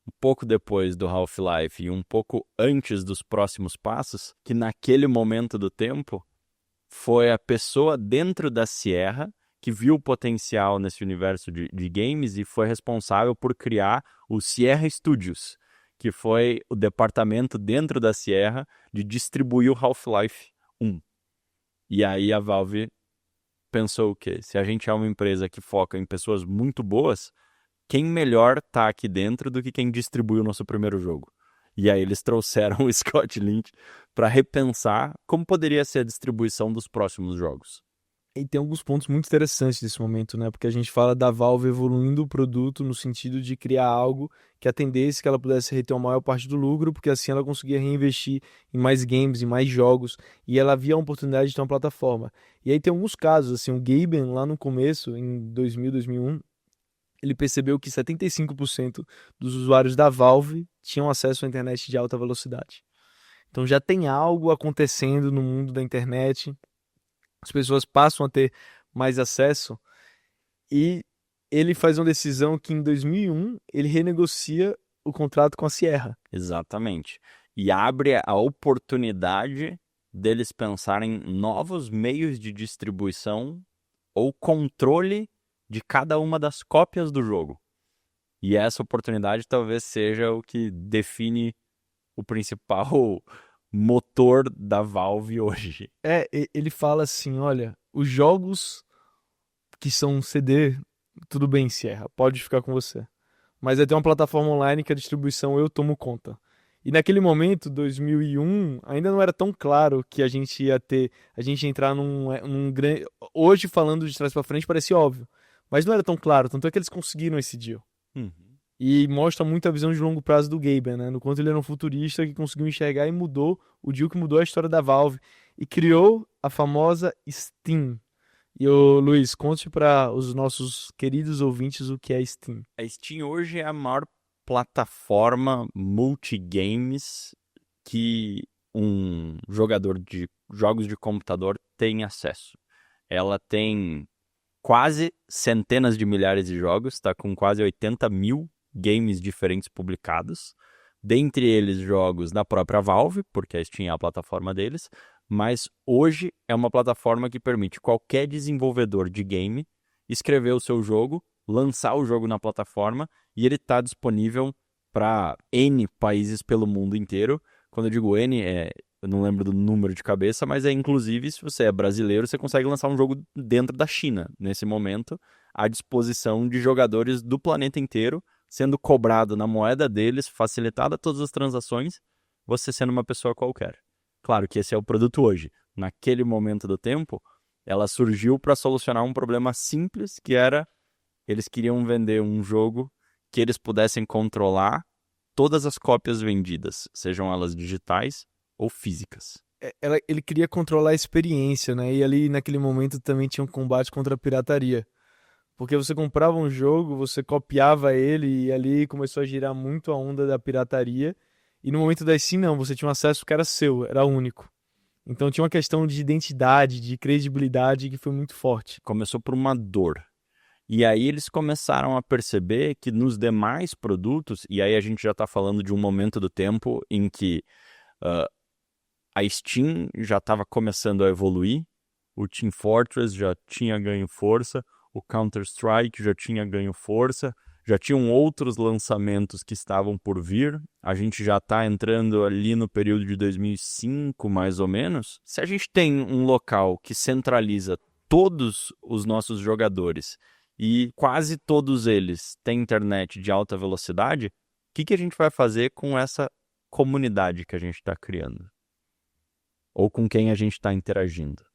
um pouco depois do Half-Life e um pouco antes dos próximos passos, que naquele momento do tempo foi a pessoa dentro da Sierra que viu o potencial nesse universo de games e foi responsável por criar o Sierra Studios, que foi o departamento dentro da Sierra de distribuir o Half-Life 1. E aí a Valve pensou o quê? Se a gente é uma empresa que foca em pessoas muito boas, quem melhor tá aqui dentro do que quem distribuiu o nosso primeiro jogo? E aí eles trouxeram o Scott Lynch para repensar como poderia ser a distribuição dos próximos jogos. E tem alguns pontos muito interessantes nesse momento, né? Porque a gente fala da Valve evoluindo o produto no sentido de criar algo que atendesse que ela pudesse reter a maior parte do lucro, porque assim ela conseguia reinvestir em mais games, em mais jogos, e ela via a oportunidade de ter uma plataforma. E aí tem alguns casos, assim, o Gaben lá no começo, em 2000, 2001, ele percebeu que 75% dos usuários da Valve tinham acesso à internet de alta velocidade. Então já tem algo acontecendo no mundo da internet, as pessoas passam a ter mais acesso e ele faz uma decisão que em 2001 ele renegocia o contrato com a Sierra. Exatamente. E abre a oportunidade deles pensarem em novos meios de distribuição ou controle de cada uma das cópias do jogo. E essa oportunidade talvez seja o que define o principal motor da Valve hoje. Ele fala assim, olha, os jogos que são CD, tudo bem, Sierra, pode ficar com você. Mas aí tem uma plataforma online que a distribuição eu tomo conta. E naquele momento, 2001, ainda não era tão claro que a gente ia entrar num grande... Hoje, falando de trás pra frente, parecia óbvio. Mas não era tão claro, tanto é que eles conseguiram esse deal. E mostra muito a visão de longo prazo do Gaben, né? No quanto ele era um futurista que conseguiu enxergar e mudou o deal que mudou a história da Valve e criou a famosa Steam. E o Luiz, conte para os nossos queridos ouvintes o que é Steam. A Steam hoje é a maior plataforma multigames que um jogador de jogos de computador tem acesso. Ela tem quase centenas de milhares de jogos, está com quase 80 mil games diferentes publicados, dentre eles jogos da própria Valve, porque a Steam é a plataforma deles, mas hoje é uma plataforma que permite qualquer desenvolvedor de game escrever o seu jogo, lançar o jogo na plataforma e ele está disponível para N países pelo mundo inteiro. Quando eu digo N, eu não lembro do número de cabeça, mas inclusive se você é brasileiro, você consegue lançar um jogo dentro da China, nesse momento, à disposição de jogadores do planeta inteiro, sendo cobrado na moeda deles, facilitada todas as transações, você sendo uma pessoa qualquer. Claro que esse é o produto hoje. Naquele momento do tempo, ela surgiu para solucionar um problema simples, que era eles queriam vender um jogo que eles pudessem controlar todas as cópias vendidas, sejam elas digitais ou físicas. Ele queria controlar a experiência, né? E ali naquele momento também tinha um combate contra a pirataria. Porque você comprava um jogo, você copiava ele e ali começou a girar muito a onda da pirataria. E no momento da Steam, não, você tinha um acesso que era seu, era único. Então tinha uma questão de identidade, de credibilidade que foi muito forte. Começou por uma dor. E aí eles começaram a perceber que nos demais produtos, e aí a gente já está falando de um momento do tempo em que a Steam já estava começando a evoluir, o Team Fortress já tinha ganho força, o Counter-Strike já tinha ganho força, já tinham outros lançamentos que estavam por vir, a gente já está entrando ali no período de 2005, mais ou menos. Se a gente tem um local que centraliza todos os nossos jogadores e quase todos eles têm internet de alta velocidade, o que a gente vai fazer com essa comunidade que a gente está criando? Ou com quem a gente está interagindo?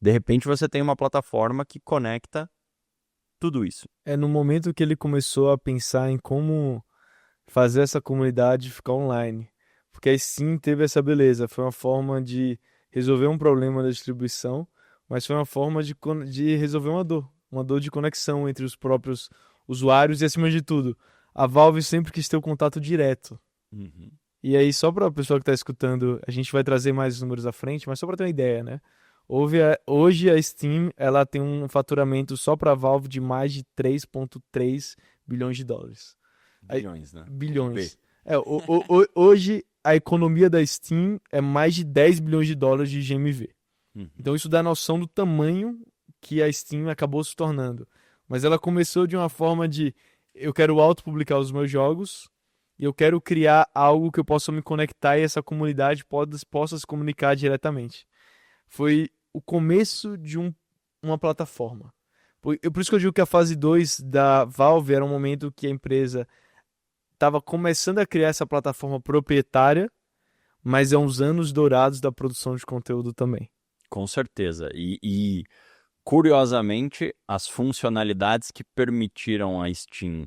De repente você tem uma plataforma que conecta tudo isso. É no momento que ele começou a pensar em como fazer essa comunidade ficar online. Porque a Steam teve essa beleza, foi uma forma de resolver um problema da distribuição, mas foi uma forma de resolver uma dor de conexão entre os próprios usuários e, acima de tudo, a Valve sempre quis ter o contato direto. Uhum. E aí, só para o pessoal que está escutando, a gente vai trazer mais números à frente, mas só para ter uma ideia, né? Hoje a Steam ela tem um faturamento só para a Valve de mais de 3,3 bilhões de dólares. Bilhões, né? Bilhões. Hoje a economia da Steam é mais de 10 bilhões de dólares de GMV. Uhum. Então isso dá noção do tamanho que a Steam acabou se tornando. Mas ela começou de uma forma de eu quero autopublicar os meus jogos e eu quero criar algo que eu possa me conectar e essa comunidade possa se comunicar diretamente. Foi o começo de uma plataforma. Por isso que eu digo que a fase 2 da Valve era um momento que a empresa estava começando a criar essa plataforma proprietária, mas é uns anos dourados da produção de conteúdo também. Com certeza. E curiosamente, as funcionalidades que permitiram a Steam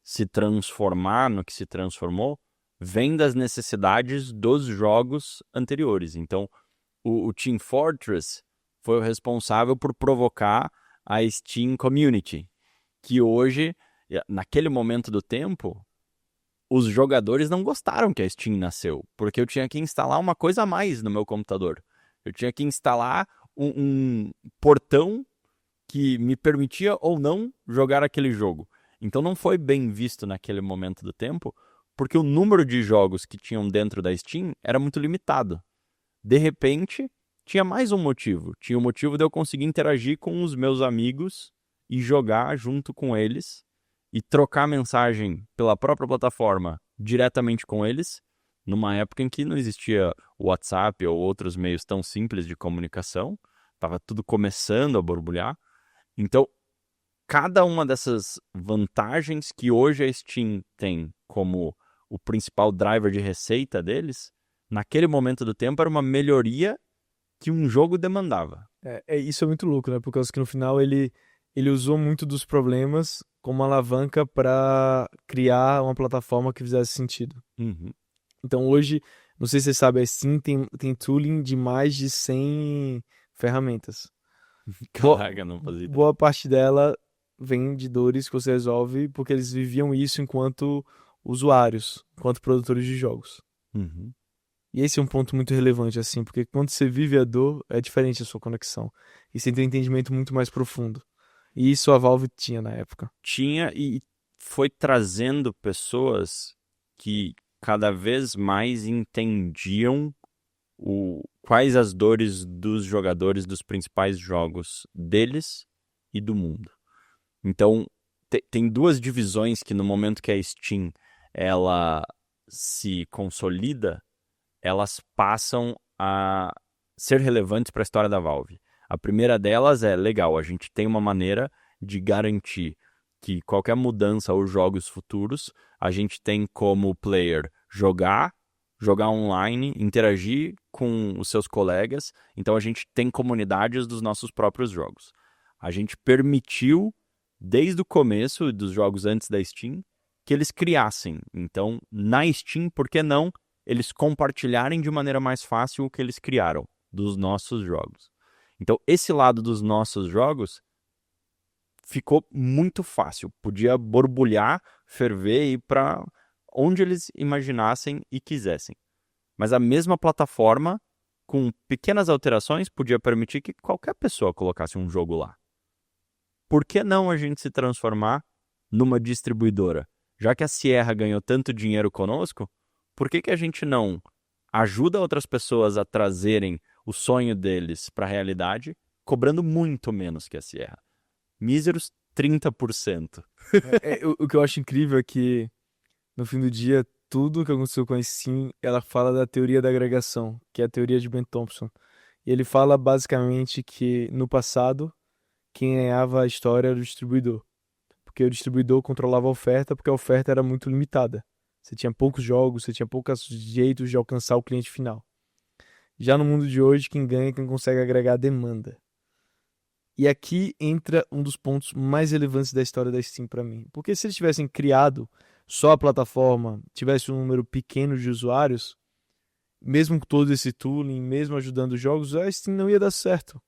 se transformar no que se transformou vêm das necessidades dos jogos anteriores. Então, o Team Fortress foi o responsável por provocar a Steam Community, que hoje, naquele momento do tempo, os jogadores não gostaram que a Steam nasceu, porque eu tinha que instalar uma coisa a mais no meu computador. Eu tinha que instalar um portão que me permitia ou não jogar aquele jogo. Então não foi bem visto naquele momento do tempo, porque o número de jogos que tinham dentro da Steam era muito limitado. De repente, tinha mais um motivo. Tinha o motivo de eu conseguir interagir com os meus amigos e jogar junto com eles e trocar mensagem pela própria plataforma diretamente com eles, numa época em que não existia o WhatsApp ou outros meios tão simples de comunicação. Estava tudo começando a borbulhar. Então, cada uma dessas vantagens que hoje a Steam tem como o principal driver de receita deles, naquele momento do tempo era uma melhoria que um jogo demandava. Isso é muito louco, né? Por causa que no final ele usou muito dos problemas como alavanca para criar uma plataforma que fizesse sentido. Uhum. Então hoje, não sei se você sabe, a Steam tem tooling de mais de 100 ferramentas. Caraca, não fazia ideia. Boa parte dela vem de dores que você resolve porque eles viviam isso enquanto usuários, enquanto produtores de jogos. Uhum. E esse é um ponto muito relevante, assim, porque quando você vive a dor, é diferente a sua conexão. E você tem um entendimento muito mais profundo. E isso a Valve tinha na época. Tinha e foi trazendo pessoas que cada vez mais entendiam quais as dores dos jogadores dos principais jogos deles e do mundo. Então, tem duas divisões que no momento que a Steam ela se consolida, elas passam a ser relevantes para a história da Valve. A primeira delas é, legal, a gente tem uma maneira de garantir que qualquer mudança ou jogos futuros, a gente tem como player jogar online, interagir com os seus colegas, então a gente tem comunidades dos nossos próprios jogos. A gente permitiu, desde o começo dos jogos antes da Steam, que eles criassem. Então, na Steam, por que não eles compartilharem de maneira mais fácil o que eles criaram dos nossos jogos? Então, esse lado dos nossos jogos ficou muito fácil. Podia borbulhar, ferver e ir para onde eles imaginassem e quisessem. Mas a mesma plataforma, com pequenas alterações, podia permitir que qualquer pessoa colocasse um jogo lá. Por que não a gente se transformar numa distribuidora? Já que a Sierra ganhou tanto dinheiro conosco, por que a gente não ajuda outras pessoas a trazerem o sonho deles para a realidade, cobrando muito menos que a Sierra? Míseros 30%. O que eu acho incrível é que, no fim do dia, tudo que aconteceu com a Steam, ela fala da teoria da agregação, que é a teoria de Ben Thompson. E ele fala basicamente que, no passado, quem ganhava a história era o distribuidor. Porque o distribuidor controlava a oferta, porque a oferta era muito limitada. Você tinha poucos jogos, você tinha poucos jeitos de alcançar o cliente final. Já no mundo de hoje, quem ganha é quem consegue agregar demanda. E aqui entra um dos pontos mais relevantes da história da Steam para mim. Porque se eles tivessem criado só a plataforma, tivesse um número pequeno de usuários, mesmo com todo esse tooling, mesmo ajudando os jogos, a Steam não ia dar certo.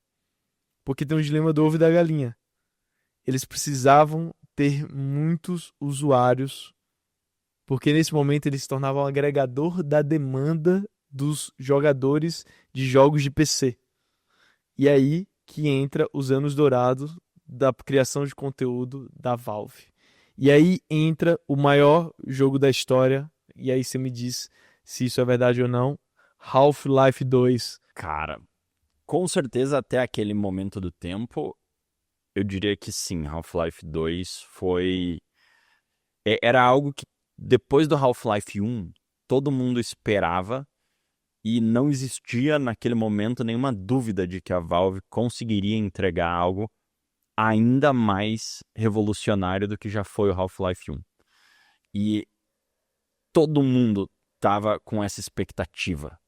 Porque tem um dilema do ovo e da galinha. Eles precisavam ter muitos usuários, porque nesse momento eles se tornavam um agregador da demanda dos jogadores de jogos de PC. E aí que entra os anos dourados da criação de conteúdo da Valve. E aí entra o maior jogo da história, e aí você me diz se isso é verdade ou não, Half-Life 2. Cara, com certeza até aquele momento do tempo, eu diria que sim, Half-Life 2 foi... Era algo que depois do Half-Life 1, todo mundo esperava e não existia naquele momento nenhuma dúvida de que a Valve conseguiria entregar algo ainda mais revolucionário do que já foi o Half-Life 1. E todo mundo estava com essa expectativa.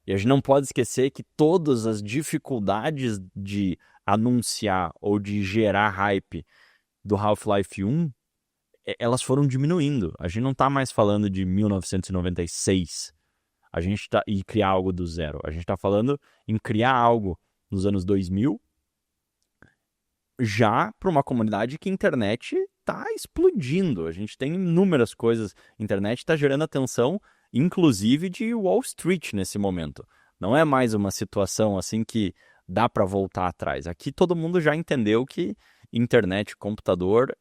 E a gente não pode esquecer que todas as dificuldades de anunciar ou de gerar hype do Half-Life 1, elas foram diminuindo. A gente não está mais falando de 1996 e criar algo do zero. A gente está falando em criar algo nos anos 2000, já para uma comunidade que a internet está explodindo. A gente tem inúmeras coisas. A internet está gerando atenção, inclusive de Wall Street nesse momento. Não é mais uma situação assim que dá para voltar atrás. Aqui todo mundo já entendeu que internet, computador,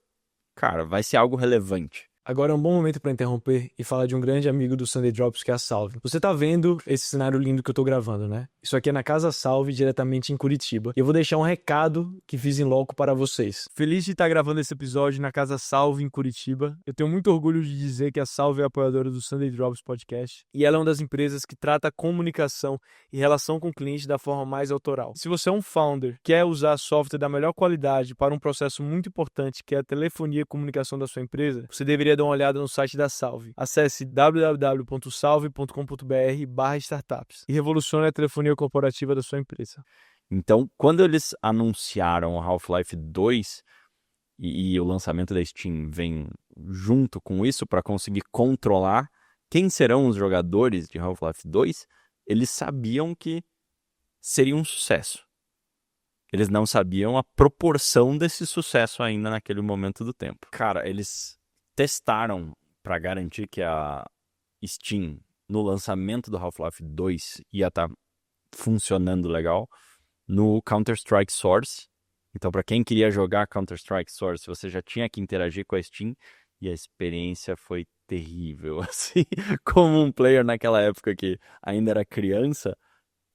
cara, vai ser algo relevante. Agora é um bom momento para interromper e falar de um grande amigo do Sunday Drops, que é a Salve. Você tá vendo esse cenário lindo que eu tô gravando, né? Isso aqui é na Casa Salve, diretamente em Curitiba. E eu vou deixar um recado que fiz em loco para vocês. Feliz de estar gravando esse episódio na Casa Salve, em Curitiba. Eu tenho muito orgulho de dizer que a Salve é apoiadora do Sunday Drops Podcast. E ela é uma das empresas que trata a comunicação e relação com o cliente da forma mais autoral. Se você é um founder, quer usar software da melhor qualidade para um processo muito importante, que é a telefonia e comunicação da sua empresa, você deveria dar uma olhada no site da Salve. Acesse www.salve.com.br/startups e revolucione a telefonia corporativa da sua empresa. Então, quando eles anunciaram o Half-Life 2 e o lançamento da Steam vem junto com isso para conseguir controlar quem serão os jogadores de Half-Life 2, eles sabiam que seria um sucesso. Eles não sabiam a proporção desse sucesso ainda naquele momento do tempo. Cara, eles testaram para garantir que a Steam, no lançamento do Half-Life 2, ia estar funcionando legal no Counter-Strike Source. Então, para quem queria jogar Counter-Strike Source, você já tinha que interagir com a Steam e a experiência foi terrível. Assim, como um player naquela época que ainda era criança,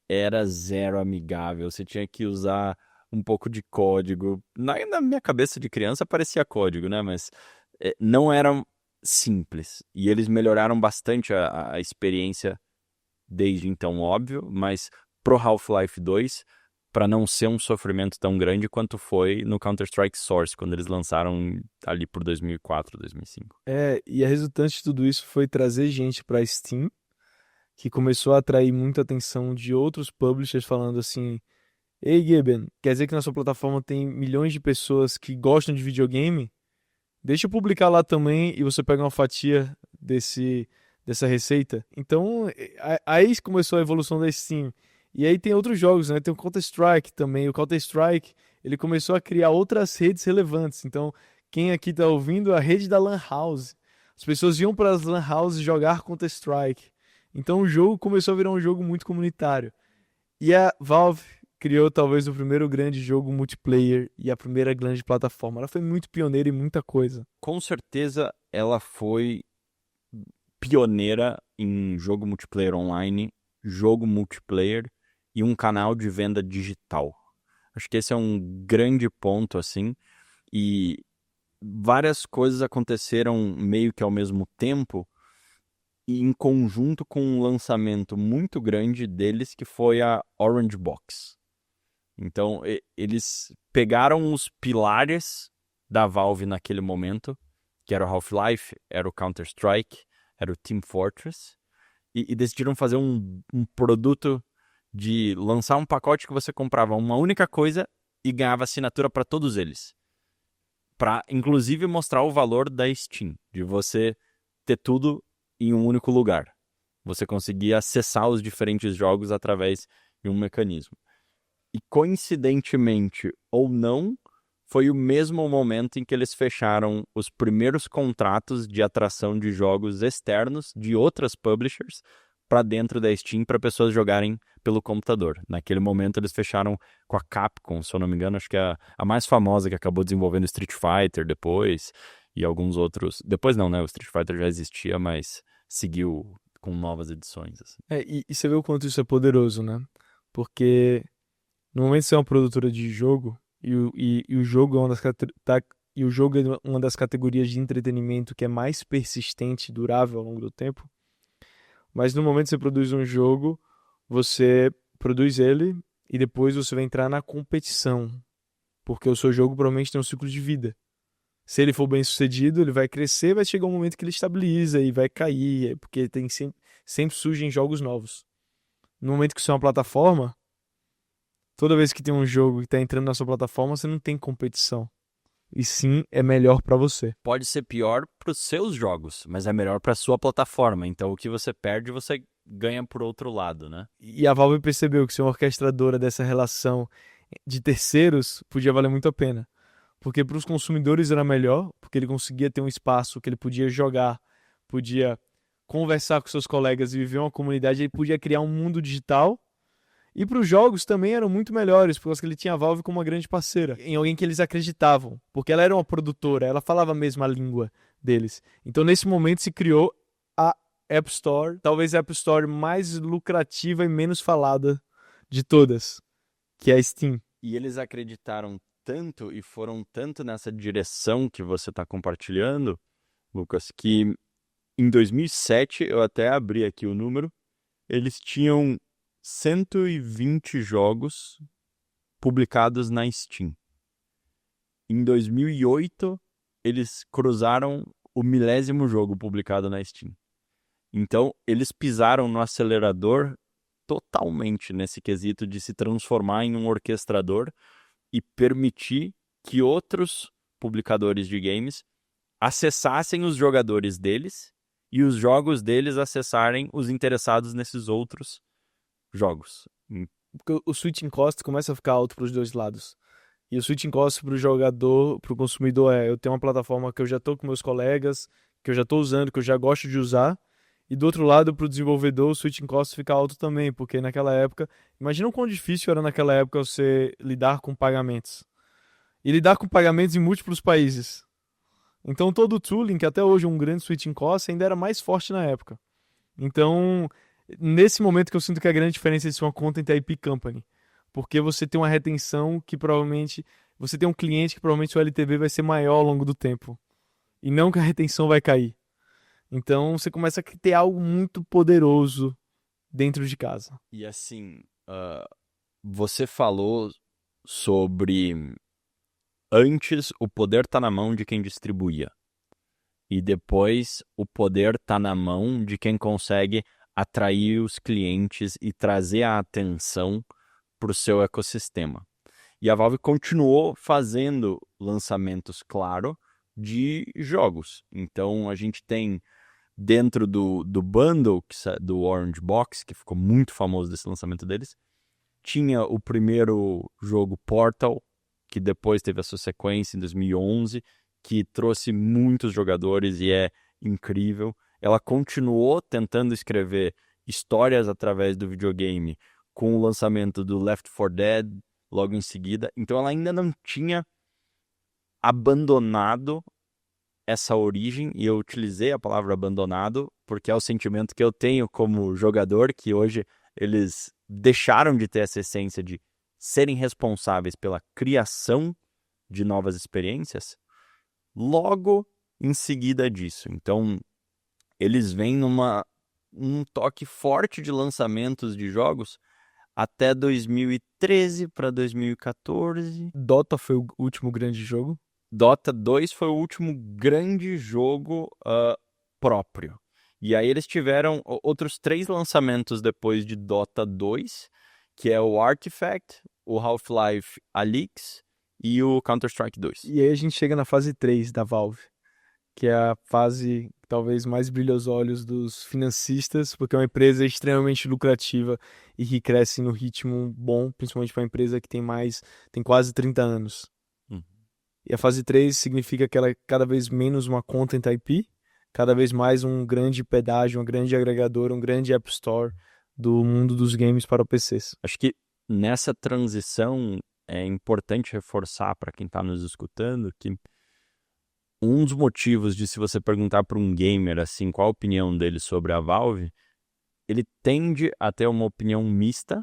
era zero amigável. Você tinha que usar um pouco de código. Na minha cabeça de criança parecia código, né? Mas não era simples. E eles melhoraram bastante a experiência desde então, óbvio. Mas pro Half-Life 2, para não ser um sofrimento tão grande quanto foi no Counter-Strike Source, quando eles lançaram ali por 2004, 2005. E a resultante de tudo isso foi trazer gente para a Steam, que começou a atrair muita atenção de outros publishers falando assim: ei, Geben, quer dizer que na sua plataforma tem milhões de pessoas que gostam de videogame? Deixa eu publicar lá também e você pega uma fatia dessa receita. Então, aí começou a evolução da Steam. E aí tem outros jogos, né? Tem o Counter-Strike também. O Counter-Strike, ele começou a criar outras redes relevantes. Então, quem aqui tá ouvindo, a rede da Lan House. As pessoas iam para as lan houses jogar Counter-Strike. Então o jogo começou a virar um jogo muito comunitário. E a Valve criou talvez o primeiro grande jogo multiplayer e a primeira grande plataforma. Ela foi muito pioneira em muita coisa. Com certeza ela foi pioneira em jogo multiplayer online, jogo multiplayer e um canal de venda digital. Acho que esse é um grande ponto, assim, e várias coisas aconteceram meio que ao mesmo tempo e em conjunto com um lançamento muito grande deles, que foi a Orange Box. Então, eles pegaram os pilares da Valve naquele momento, que era o Half-Life, era o Counter-Strike, era o Team Fortress, e decidiram fazer um produto de lançar um pacote que você comprava uma única coisa e ganhava assinatura para todos eles. Para, inclusive, mostrar o valor da Steam, de você ter tudo em um único lugar. Você conseguia acessar os diferentes jogos através de um mecanismo. E, coincidentemente ou não, foi o mesmo momento em que eles fecharam os primeiros contratos de atração de jogos externos de outras publishers para dentro da Steam para pessoas jogarem pelo computador. Naquele momento eles fecharam com a Capcom, se eu não me engano, acho que é a mais famosa, que acabou desenvolvendo Street Fighter depois e alguns outros. Depois não, né? O Street Fighter já existia, mas seguiu com novas edições. Assim. E você vê o quanto isso é poderoso, né? Porque no momento que você é uma produtora de jogo e o jogo é e o jogo é uma das categorias de entretenimento que é mais persistente e durável ao longo do tempo. Mas no momento que você produz um jogo, você produz ele e depois você vai entrar na competição. Porque o seu jogo provavelmente tem um ciclo de vida. Se ele for bem sucedido, ele vai crescer, vai chegar um momento que ele estabiliza e vai cair, porque sempre surgem jogos novos. No momento que você é uma plataforma, toda vez que tem um jogo que está entrando na sua plataforma, você não tem competição. E sim, é melhor para você. Pode ser pior para os seus jogos, mas é melhor para a sua plataforma. Então o que você perde, você ganha por outro lado, né? E a Valve percebeu que ser uma orquestradora dessa relação de terceiros podia valer muito a pena. Porque para os consumidores era melhor, porque ele conseguia ter um espaço que ele podia jogar, podia conversar com seus colegas e viver uma comunidade, ele podia criar um mundo digital. E para os jogos também eram muito melhores, porque ele tinha a Valve como uma grande parceira, em alguém que eles acreditavam, porque ela era uma produtora, ela falava a mesma língua deles. Então nesse momento se criou a App Store, talvez a App Store mais lucrativa e menos falada de todas, que é a Steam. E eles acreditaram tanto e foram tanto nessa direção que você está compartilhando, Lucas, que em 2007, eu até abri aqui o número, eles tinham 120 jogos publicados na Steam. Em 2008, eles cruzaram o 1000º jogo publicado na Steam. Então, eles pisaram no acelerador totalmente nesse quesito de se transformar em um orquestrador e permitir que outros publicadores de games acessassem os jogadores deles e os jogos deles acessarem os interessados nesses outros jogos. Porque o switching cost começa a ficar alto para os dois lados. E o switching cost para o jogador, para o consumidor eu tenho uma plataforma que eu já estou com meus colegas, que eu já estou usando, que eu já gosto de usar. E do outro lado, para o desenvolvedor, o switching cost fica alto também, porque naquela época, imagina o quão difícil era naquela época você lidar com pagamentos. E lidar com pagamentos em múltiplos países. Então todo o tooling, que até hoje é um grande switching cost, ainda era mais forte na época. Então, nesse momento que eu sinto que a grande diferença é ser uma content IP company. Porque você tem uma retenção que provavelmente... Você tem um cliente que provavelmente o LTV vai ser maior ao longo do tempo. E não que a retenção vai cair. Então você começa a ter algo muito poderoso dentro de casa. E assim, você falou sobre... Antes, o poder tá na mão de quem distribuía. E depois, o poder tá na mão de quem consegue atrair os clientes e trazer a atenção para o seu ecossistema. E a Valve continuou fazendo lançamentos, claro, de jogos. Então, a gente tem dentro do bundle do Orange Box, que ficou muito famoso desse lançamento deles, tinha o primeiro jogo Portal, que depois teve a sua sequência em 2011, que trouxe muitos jogadores e é incrível. Ela continuou tentando escrever histórias através do videogame com o lançamento do Left 4 Dead logo em seguida. Então ela ainda não tinha abandonado essa origem, e eu utilizei a palavra abandonado porque é o sentimento que eu tenho como jogador, que hoje eles deixaram de ter essa essência de serem responsáveis pela criação de novas experiências logo em seguida disso. Então, eles vêm um toque forte de lançamentos de jogos até 2013 para 2014. Dota foi o último grande jogo. Dota 2 foi o último grande jogo próprio. E aí eles tiveram outros 3 lançamentos depois de Dota 2, que é o Artifact, o Half-Life Alyx e o Counter-Strike 2. E aí a gente chega na fase 3 da Valve, que é a fase que talvez mais brilha os olhos dos financistas, porque é uma empresa extremamente lucrativa e que cresce no ritmo bom, principalmente para uma empresa que tem quase 30 anos. E a fase 3 significa que ela é cada vez menos uma content IP, cada vez mais um grande pedágio, um grande agregador, um grande App Store do mundo dos games para o PCs. Acho que nessa transição é importante reforçar para quem está nos escutando que um dos motivos de, se você perguntar para um gamer assim, qual a opinião dele sobre a Valve, ele tende a ter uma opinião mista,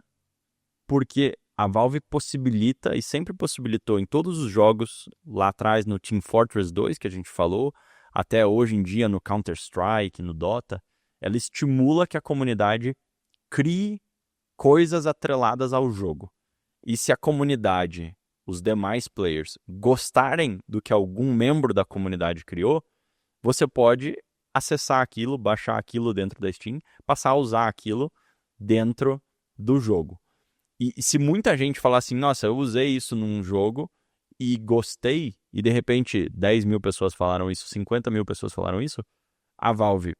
porque a Valve possibilita e sempre possibilitou em todos os jogos, lá atrás no Team Fortress 2 que a gente falou, até hoje em dia no Counter-Strike, no Dota, ela estimula que a comunidade crie coisas atreladas ao jogo. E se a comunidade, os demais players, gostarem do que algum membro da comunidade criou, você pode acessar aquilo, baixar aquilo dentro da Steam, passar a usar aquilo dentro do jogo. E se muita gente falar assim, nossa, eu usei isso num jogo e gostei, e de repente 10 mil pessoas falaram isso, 50 mil pessoas falaram isso, a Valve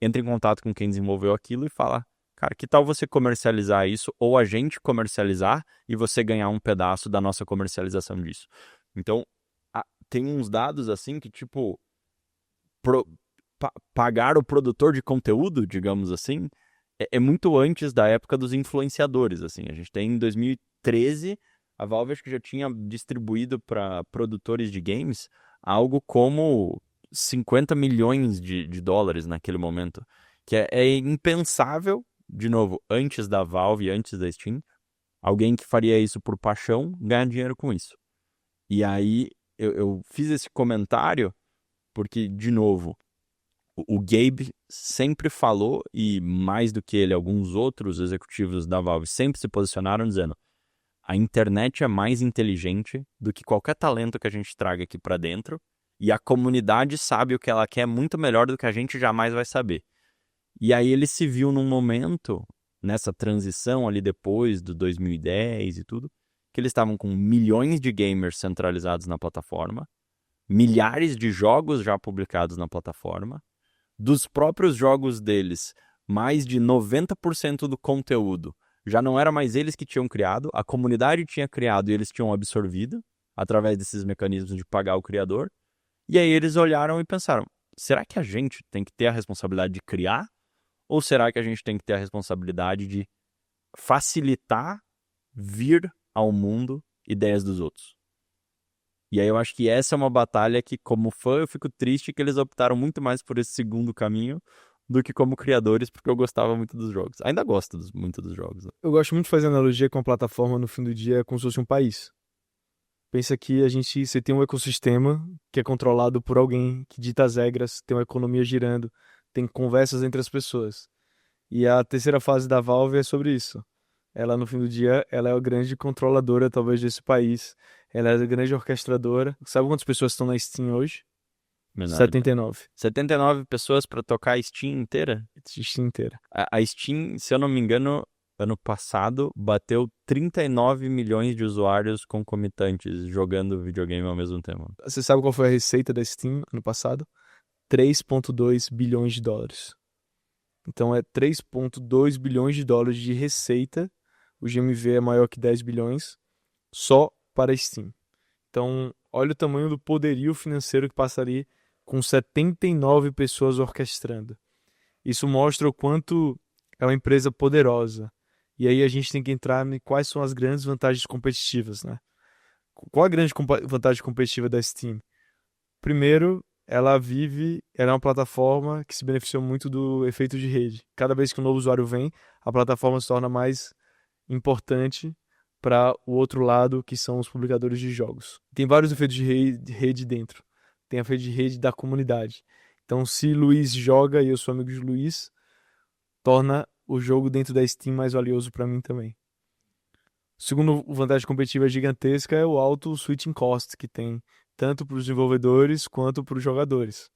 entra em contato com quem desenvolveu aquilo e fala, cara, que tal você comercializar isso, ou a gente comercializar e você ganhar um pedaço da nossa comercialização disso. Então, tem uns dados assim que, tipo, pagar o produtor de conteúdo, digamos assim, é muito antes da época dos influenciadores, assim. A gente tem em 2013, a Valve acho que já tinha distribuído para produtores de games algo como 50 milhões de dólares naquele momento, que é impensável, de novo, antes da Valve, antes da Steam, alguém que faria isso por paixão ganhar dinheiro com isso. E aí eu fiz esse comentário porque, de novo, o Gabe sempre falou, e mais do que ele, alguns outros executivos da Valve sempre se posicionaram dizendo: a internet é mais inteligente do que qualquer talento que a gente traga aqui para dentro, e a comunidade sabe o que ela quer muito melhor do que a gente jamais vai saber. E aí ele se viu num momento, nessa transição ali depois do 2010 e tudo, que eles estavam com milhões de gamers centralizados na plataforma, milhares de jogos já publicados na plataforma, dos próprios jogos deles, mais de 90% do conteúdo já não era mais eles que tinham criado, a comunidade tinha criado e eles tinham absorvido através desses mecanismos de pagar o criador. E aí eles olharam e pensaram, será que a gente tem que ter a responsabilidade de criar? Ou será que a gente tem que ter a responsabilidade de facilitar vir ao mundo ideias dos outros? E aí eu acho que essa é uma batalha que, como fã, eu fico triste que eles optaram muito mais por esse segundo caminho do que como criadores, porque eu gostava muito dos jogos. Ainda gosto muito dos jogos. Né? Eu gosto muito de fazer analogia com a plataforma no fim do dia como se fosse um país. Pensa que você tem um ecossistema que é controlado por alguém que dita as regras, tem uma economia girando, tem conversas entre as pessoas. E a terceira fase da Valve é sobre isso. Ela, no fim do dia, ela é a grande controladora, talvez, desse país. Ela é a grande orquestradora. Sabe quantas pessoas estão na Steam hoje? Menor 79. 79 pessoas para tocar a Steam inteira? Steam inteira. A Steam, se eu não me engano, ano passado, bateu 39 milhões de usuários concomitantes jogando videogame ao mesmo tempo. Você sabe qual foi a receita da Steam ano passado? 3,2 bilhões de dólares. Então é 3,2 bilhões de dólares de receita. O GMV é maior que 10 bilhões só para a Steam. Então, olha o tamanho do poderio financeiro que passaria com 79 pessoas orquestrando. Isso mostra o quanto é uma empresa poderosa. E aí a gente tem que entrar em quais são as grandes vantagens competitivas, né? Qual a grande vantagem competitiva da Steam? Primeiro, ela é uma plataforma que se beneficiou muito do efeito de rede. Cada vez que um novo usuário vem, a plataforma se torna mais importante para o outro lado, que são os publicadores de jogos. Tem vários efeitos de rede dentro. Tem efeito de rede da comunidade. Então, se Luiz joga e eu sou amigo de Luiz, torna o jogo dentro da Steam mais valioso para mim também. Segundo vantagem competitiva gigantesca é o alto switching cost que tem, tanto para os desenvolvedores quanto para os jogadores.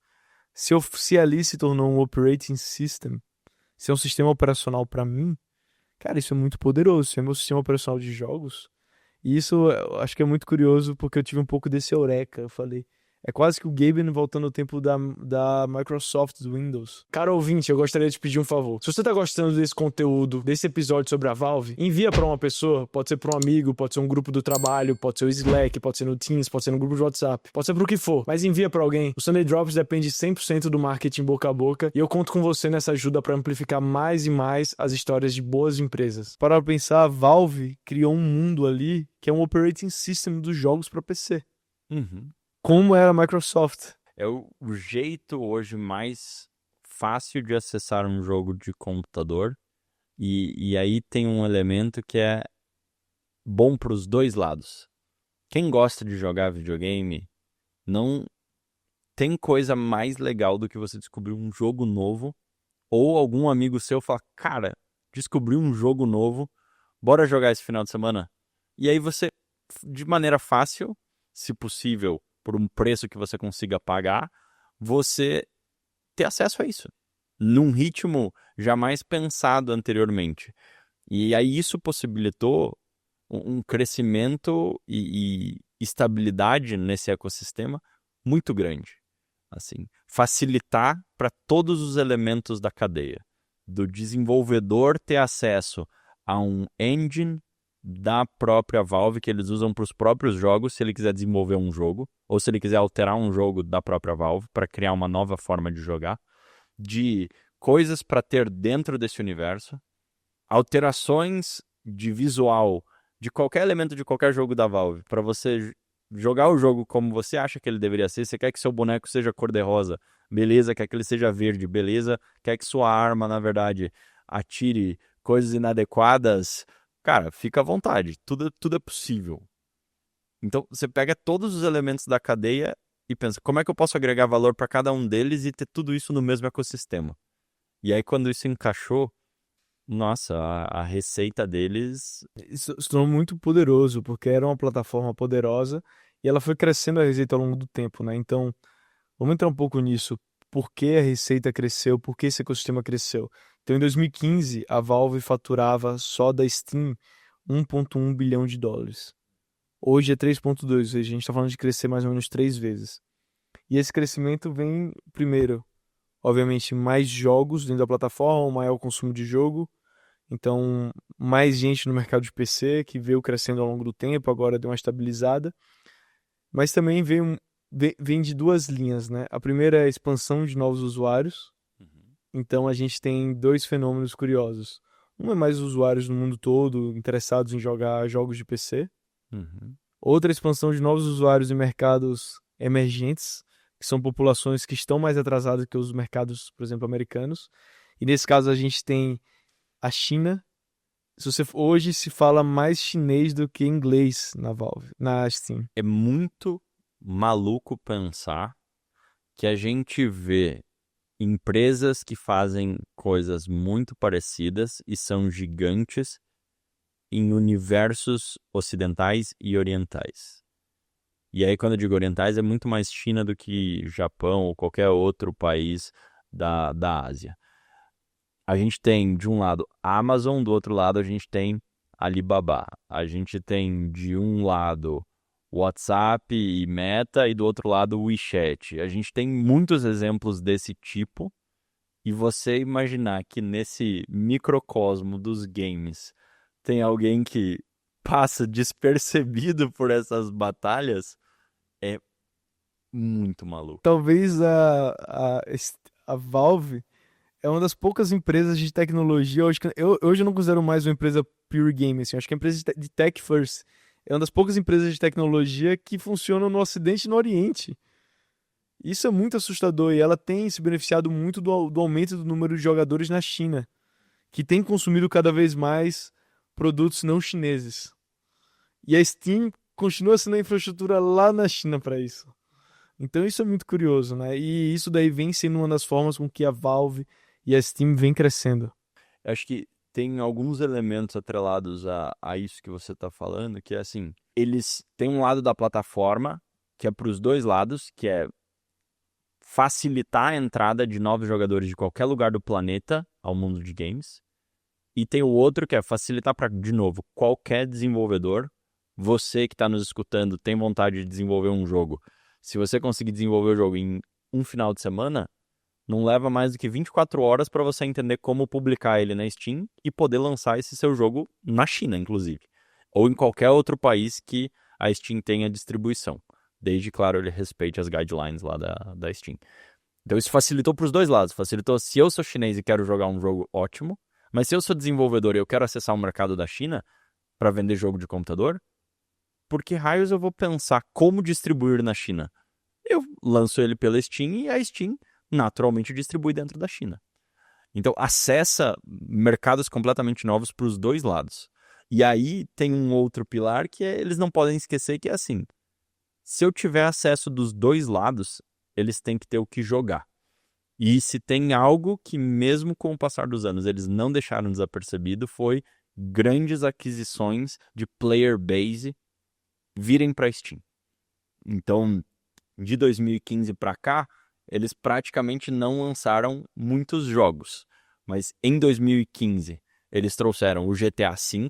Se ali se tornou um operating system, se é um sistema operacional para mim, cara, isso é muito poderoso. Se é meu sistema operacional de jogos. E isso eu acho que é muito curioso porque eu tive um pouco desse eureka. Eu falei, é quase que o Gaben voltando ao tempo da Microsoft do Windows. Cara ouvinte, eu gostaria de te pedir um favor. Se você tá gostando desse conteúdo, desse episódio sobre a Valve, envia pra uma pessoa, pode ser pra um amigo, pode ser um grupo do trabalho, pode ser o Slack, pode ser no Teams, pode ser no grupo de WhatsApp, pode ser pro que for, mas envia pra alguém. O Sunday Drops depende 100% do marketing boca a boca e eu conto com você nessa ajuda pra amplificar mais e mais as histórias de boas empresas. Para pensar, a Valve criou um mundo ali que é um operating system dos jogos pra PC. Uhum. Como era a Microsoft. É o jeito hoje mais fácil de acessar um jogo de computador. E aí tem um elemento que é bom para os dois lados. Quem gosta de jogar videogame, não tem coisa mais legal do que você descobrir um jogo novo ou algum amigo seu falar, cara, descobri um jogo novo, bora jogar esse final de semana? E aí você, de maneira fácil, se possível, por um preço que você consiga pagar, você ter acesso a isso, num ritmo jamais pensado anteriormente. E aí isso possibilitou um crescimento e estabilidade nesse ecossistema muito grande. Assim, facilitar para todos os elementos da cadeia. Do desenvolvedor ter acesso a um engine da própria Valve que eles usam para os próprios jogos, se ele quiser desenvolver um jogo, ou se ele quiser alterar um jogo da própria Valve para criar uma nova forma de jogar, de coisas para ter dentro desse universo, alterações de visual de qualquer elemento de qualquer jogo da Valve, para você jogar o jogo como você acha que ele deveria ser. Você quer que seu boneco seja cor-de-rosa, beleza, quer que ele seja verde, beleza, quer que sua arma, na verdade, atire coisas inadequadas, cara, fica à vontade, tudo é possível. Então, você pega todos os elementos da cadeia e pensa, como é que eu posso agregar valor para cada um deles e ter tudo isso no mesmo ecossistema? E aí, quando isso encaixou, nossa, a receita deles... Isso se tornou muito poderoso, porque era uma plataforma poderosa e ela foi crescendo a receita ao longo do tempo, né? Então, vamos entrar um pouco nisso. Por que a receita cresceu? Por que esse ecossistema cresceu? Então, em 2015, a Valve faturava só da Steam 1,1 bilhão de dólares. Hoje é 3,2, ou seja, a gente está falando de crescer mais ou menos 3 vezes. E esse crescimento vem, primeiro, obviamente, mais jogos dentro da plataforma, maior consumo de jogo. Então, mais gente no mercado de PC, que veio crescendo ao longo do tempo, agora deu uma estabilizada. Mas também vem de duas linhas, né? A primeira é a expansão de novos usuários. Então, a gente tem dois fenômenos curiosos. Um é mais usuários no mundo todo interessados em jogar jogos de PC. Uhum. Outra expansão de novos usuários em mercados emergentes, que são populações que estão mais atrasadas que os mercados, por exemplo, americanos. E nesse caso a gente tem a China. Hoje se fala mais chinês do que inglês na Valve, na Steam. É muito maluco pensar que a gente vê empresas que fazem coisas muito parecidas e são gigantes em universos ocidentais e orientais. E aí, quando eu digo orientais, é muito mais China do que Japão ou qualquer outro país da Ásia. A gente tem, de um lado, Amazon, do outro lado, a gente tem Alibaba. A gente tem, de um lado, WhatsApp e Meta, e do outro lado, WeChat. A gente tem muitos exemplos desse tipo, e você imaginar que nesse microcosmo dos games tem alguém que passa despercebido por essas batalhas é muito maluco. Talvez a Valve é uma das poucas empresas de tecnologia. Hoje eu não considero mais uma empresa pure game, assim. Acho que a empresa de tech first é uma das poucas empresas de tecnologia que funcionam no Ocidente e no Oriente. Isso é muito assustador e ela tem se beneficiado muito do aumento do número de jogadores na China, que tem consumido cada vez mais produtos não chineses. E a Steam continua sendo a infraestrutura lá na China para isso. Então isso é muito curioso, né? E isso daí vem sendo uma das formas com que a Valve e a Steam vem crescendo. Eu acho que tem alguns elementos atrelados a isso que você está falando, que é assim, eles têm um lado da plataforma, que é para os dois lados, que é facilitar a entrada de novos jogadores de qualquer lugar do planeta ao mundo de games. E tem o outro que é facilitar para, de novo, qualquer desenvolvedor. Você que está nos escutando tem vontade de desenvolver um jogo. Se você conseguir desenvolver o jogo em um final de semana, não leva mais do que 24 horas para você entender como publicar ele na Steam e poder lançar esse seu jogo na China, inclusive. Ou em qualquer outro país que a Steam tenha distribuição. Desde, claro, ele respeite as guidelines lá da Steam. Então isso facilitou para os dois lados. Facilitou se eu sou chinês e quero jogar um jogo, ótimo. Mas se eu sou desenvolvedor e eu quero acessar o mercado da China para vender jogo de computador, por que raios eu vou pensar como distribuir na China? Eu lanço ele pela Steam e a Steam naturalmente distribui dentro da China. Então acessa mercados completamente novos para os dois lados. E aí tem um outro pilar que eles não podem esquecer, que é assim, se eu tiver acesso dos dois lados, eles têm que ter o que jogar. E se tem algo que, mesmo com o passar dos anos, eles não deixaram desapercebido, foi grandes aquisições de player base virem para Steam. Então, de 2015 para cá, eles praticamente não lançaram muitos jogos. Mas em 2015, eles trouxeram o GTA V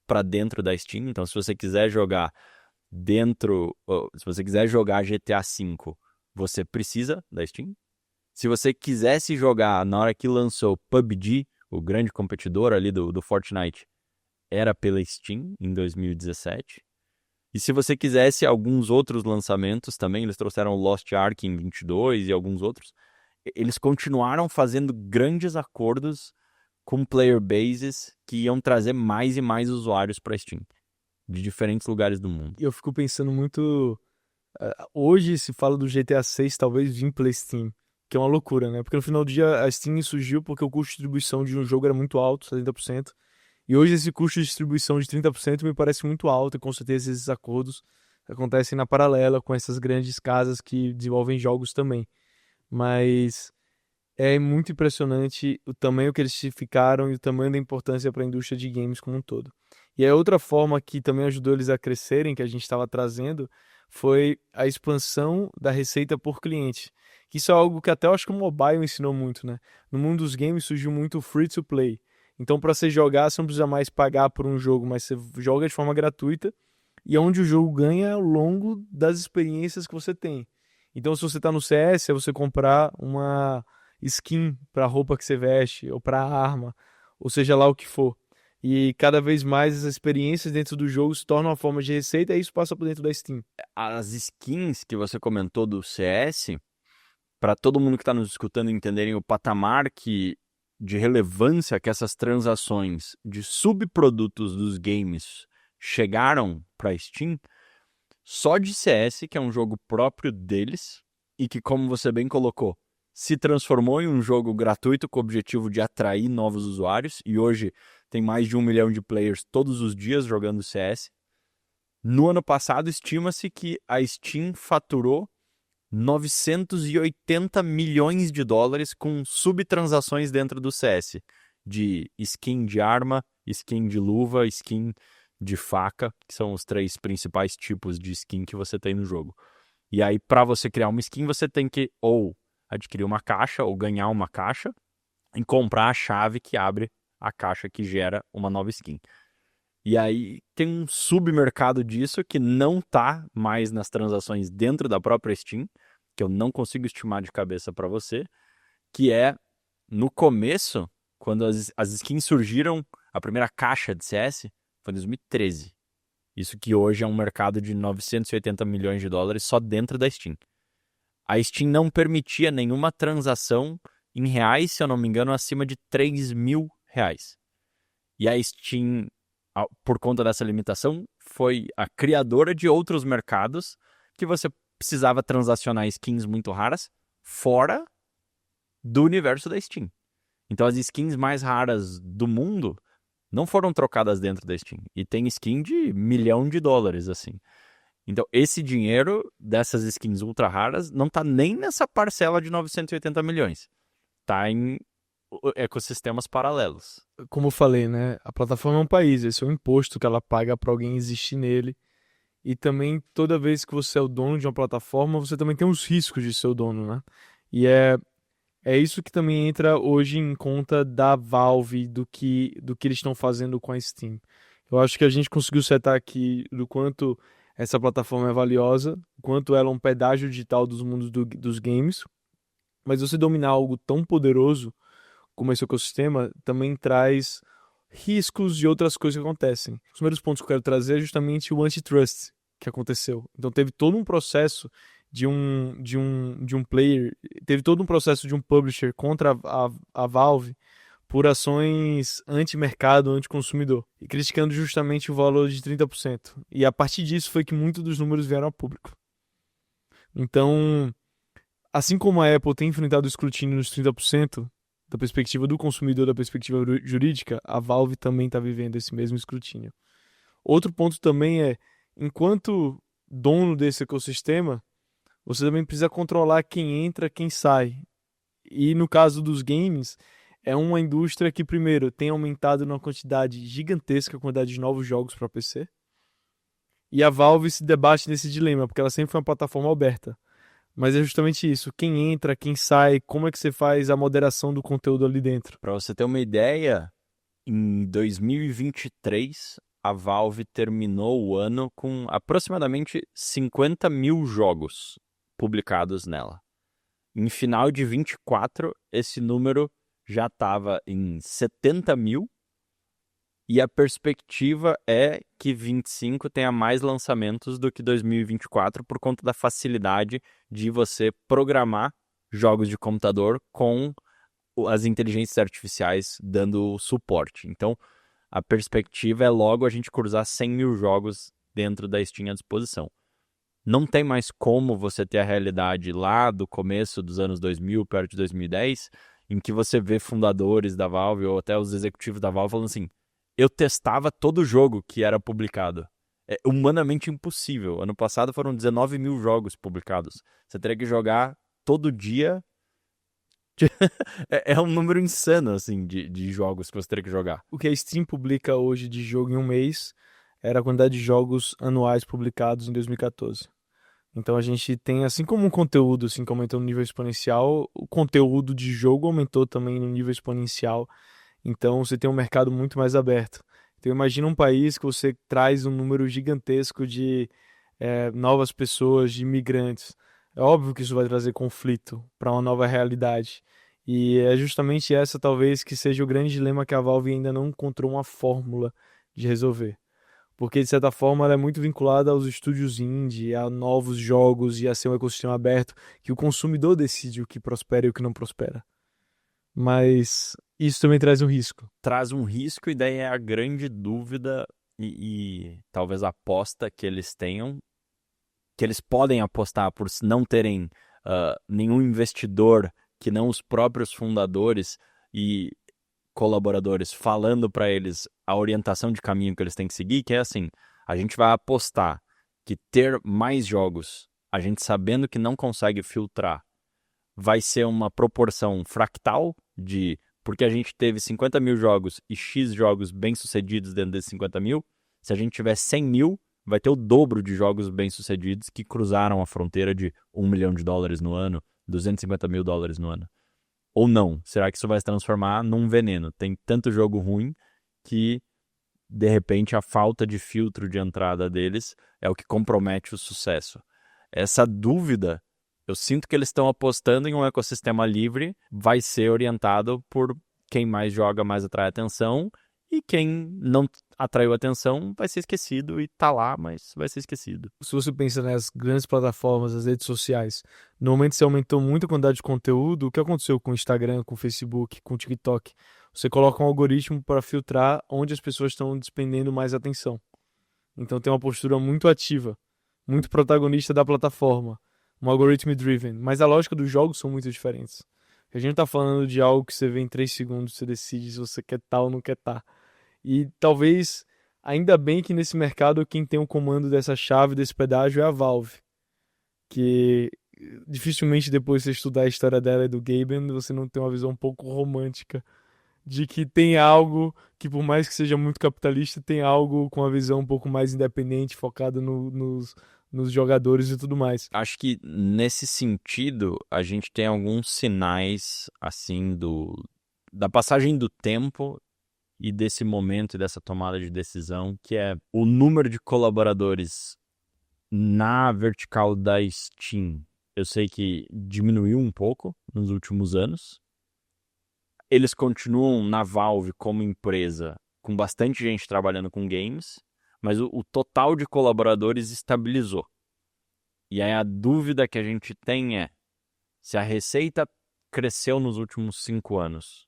para dentro da Steam. Então, se você quiser jogar se você quiser jogar GTA V, você precisa da Steam. Se você quisesse jogar na hora que lançou PUBG, o grande competidor ali do Fortnite, era pela Steam em 2017. E se você quisesse alguns outros lançamentos também, eles trouxeram Lost Ark em 22 e alguns outros, eles continuaram fazendo grandes acordos com player bases que iam trazer mais e mais usuários para Steam, de diferentes lugares do mundo. E eu fico pensando muito... Hoje se fala do GTA 6 talvez vir pela Steam, que é uma loucura, né? Porque no final do dia a Steam surgiu porque o custo de distribuição de um jogo era muito alto, 70%. E hoje esse custo de distribuição de 30% me parece muito alto, e com certeza esses acordos acontecem na paralela com essas grandes casas que desenvolvem jogos também. Mas é muito impressionante o tamanho que eles ficaram e o tamanho da importância para a indústria de games como um todo. E a outra forma que também ajudou eles a crescerem, que a gente estava trazendo, foi a expansão da receita por cliente. Que isso é algo que até eu acho que o mobile ensinou muito, né? No mundo dos games surgiu muito o free to play. Então, para você jogar, você não precisa mais pagar por um jogo, mas você joga de forma gratuita e é onde o jogo ganha ao longo das experiências que você tem. Então, se você está no CS, é você comprar uma skin para a roupa que você veste ou para a arma, ou seja lá o que for. E cada vez mais as experiências dentro do jogo se tornam uma forma de receita e isso passa por dentro da Steam. As skins que você comentou do CS, para todo mundo que está nos escutando entenderem o patamar de relevância que essas transações de subprodutos dos games chegaram para Steam, só de CS, que é um jogo próprio deles, e que, como você bem colocou, se transformou em um jogo gratuito com o objetivo de atrair novos usuários, e hoje tem mais de 1 milhão de players todos os dias jogando CS. No ano passado, estima-se que a Steam faturou 980 milhões de dólares com subtransações dentro do CS, de skin de arma, skin de luva, skin de faca, que são os 3 principais tipos de skin que você tem no jogo. E aí, para você criar uma skin, você tem que ou adquirir uma caixa, ou ganhar uma caixa, e comprar a chave que abre a caixa que gera uma nova skin. E aí tem um submercado disso que não está mais nas transações dentro da própria Steam, que eu não consigo estimar de cabeça para você, que é, no começo, quando as skins surgiram, a primeira caixa de CS foi em 2013. Isso que hoje é um mercado de 980 milhões de dólares só dentro da Steam. a Steam não permitia nenhuma transação em reais, se eu não me engano, acima de R$ 3.000. E a Steam, por conta dessa limitação, foi a criadora de outros mercados que você precisava transacionar skins muito raras fora do universo da Steam. Então as skins mais raras do mundo não foram trocadas dentro da Steam. E tem skin de US$ 1.000.000, assim. Então esse dinheiro dessas skins ultra raras não tá nem nessa parcela de 980 milhões. Tá em ecossistemas paralelos. Como eu falei, né? A plataforma é um país, esse é o imposto que ela paga para alguém existir nele. E também, toda vez que você é o dono de uma plataforma, você também tem os riscos de ser o dono, né? E é isso que também entra hoje em conta da Valve, do que eles estão fazendo com a Steam. Eu acho que a gente conseguiu setar aqui do quanto essa plataforma é valiosa, o quanto ela é um pedágio digital dos mundos dos games, mas você dominar algo tão poderoso como esse ecossistema também traz riscos e outras coisas que acontecem. Os primeiros pontos que eu quero trazer é justamente o antitrust que aconteceu. Então teve todo um processo de um player, teve todo um processo de um publisher contra a Valve por ações anti-mercado, anti-consumidor, e criticando justamente o valor de 30%. E a partir disso foi que muitos dos números vieram a público. Então, assim como a Apple tem enfrentado o escrutínio nos 30%, da perspectiva do consumidor, da perspectiva jurídica, a Valve também está vivendo esse mesmo escrutínio. Outro ponto também é, enquanto dono desse ecossistema, você também precisa controlar quem entra, quem sai. E no caso dos games, é uma indústria que, primeiro, tem aumentado numa quantidade gigantesca, a quantidade de novos jogos para PC. E a Valve se debate nesse dilema, porque ela sempre foi uma plataforma aberta. Mas é justamente isso, quem entra, quem sai, como é que você faz a moderação do conteúdo ali dentro. Para você ter uma ideia, em 2023, a Valve terminou o ano com aproximadamente 50 mil jogos publicados nela. Em final de 24, esse número já estava em 70 mil, e a perspectiva é que 25 tenha mais lançamentos do que 2024 por conta da facilidade de você programar jogos de computador com as inteligências artificiais dando suporte. Então, a perspectiva é logo a gente cruzar 100 mil jogos dentro da Steam à disposição. Não tem mais como você ter a realidade lá do começo dos anos 2000, perto de 2010, em que você vê fundadores da Valve ou até os executivos da Valve falando assim: eu testava todo jogo que era publicado. É humanamente impossível. Ano passado foram 19 mil jogos publicados. Você teria que jogar todo dia. É um número insano, assim, de jogos que você teria que jogar. O que a Steam publica hoje de jogo em um mês era a quantidade de jogos anuais publicados em 2014. Então a gente tem, assim como o conteúdo assim, que aumentou no nível exponencial, o conteúdo de jogo aumentou também no nível exponencial. Então você tem um mercado muito mais aberto. Então imagina um país que você traz um número gigantesco de novas pessoas, de imigrantes. É óbvio que isso vai trazer conflito para uma nova realidade. E é justamente essa talvez que seja o grande dilema que a Valve ainda não encontrou uma fórmula de resolver. Porque de certa forma ela é muito vinculada aos estúdios indie, a novos jogos e a ser um ecossistema aberto, que o consumidor decide o que prospera e o que não prospera. Mas isso também traz um risco. Traz um risco, e daí é a grande dúvida e talvez a aposta que eles tenham, que eles podem apostar por não terem nenhum investidor que não os próprios fundadores e colaboradores falando para eles a orientação de caminho que eles têm que seguir, que é assim: a gente vai apostar que ter mais jogos, a gente sabendo que não consegue filtrar, vai ser uma proporção fractal de... Porque a gente teve 50 mil jogos e X jogos bem-sucedidos dentro desses 50 mil, se a gente tiver 100 mil, vai ter o dobro de jogos bem-sucedidos que cruzaram a fronteira de $1 milhão no ano, $250 mil no ano. Ou não? Será que isso vai se transformar num veneno? Tem tanto jogo ruim que, de repente, a falta de filtro de entrada deles é o que compromete o sucesso. Essa dúvida, eu sinto que eles estão apostando em um ecossistema livre, vai ser orientado por quem mais joga, mais atrai atenção, e quem não atraiu atenção vai ser esquecido e tá lá, mas vai ser esquecido. Se você pensa nas grandes plataformas, as redes sociais, no momento que você aumentou muito a quantidade de conteúdo, o que aconteceu com o Instagram, com o Facebook, com o TikTok? Você coloca um algoritmo para filtrar onde as pessoas estão despendendo mais atenção. Então tem uma postura muito ativa, muito protagonista da plataforma, um algoritmo driven. Mas a lógica dos jogos são muito diferentes. A gente tá falando de algo que você vê em 3 segundos, você decide se você quer estar ou não quer estar. E talvez, ainda bem que nesse mercado quem tem o comando dessa chave, desse pedágio é a Valve. Que dificilmente depois de você estudar a história dela e do Gaben, você não tem uma visão um pouco romântica de que tem algo que, por mais que seja muito capitalista, tem algo com uma visão um pouco mais independente, focada nos jogadores e tudo mais. Acho que nesse sentido, a gente tem alguns sinais, assim, da passagem do tempo e desse momento e dessa tomada de decisão, que é o número de colaboradores na vertical da Steam. Eu sei que diminuiu um pouco nos últimos anos. Eles continuam na Valve como empresa, com bastante gente trabalhando com games, mas o total de colaboradores estabilizou. E aí a dúvida que a gente tem é se a receita cresceu nos últimos 5 anos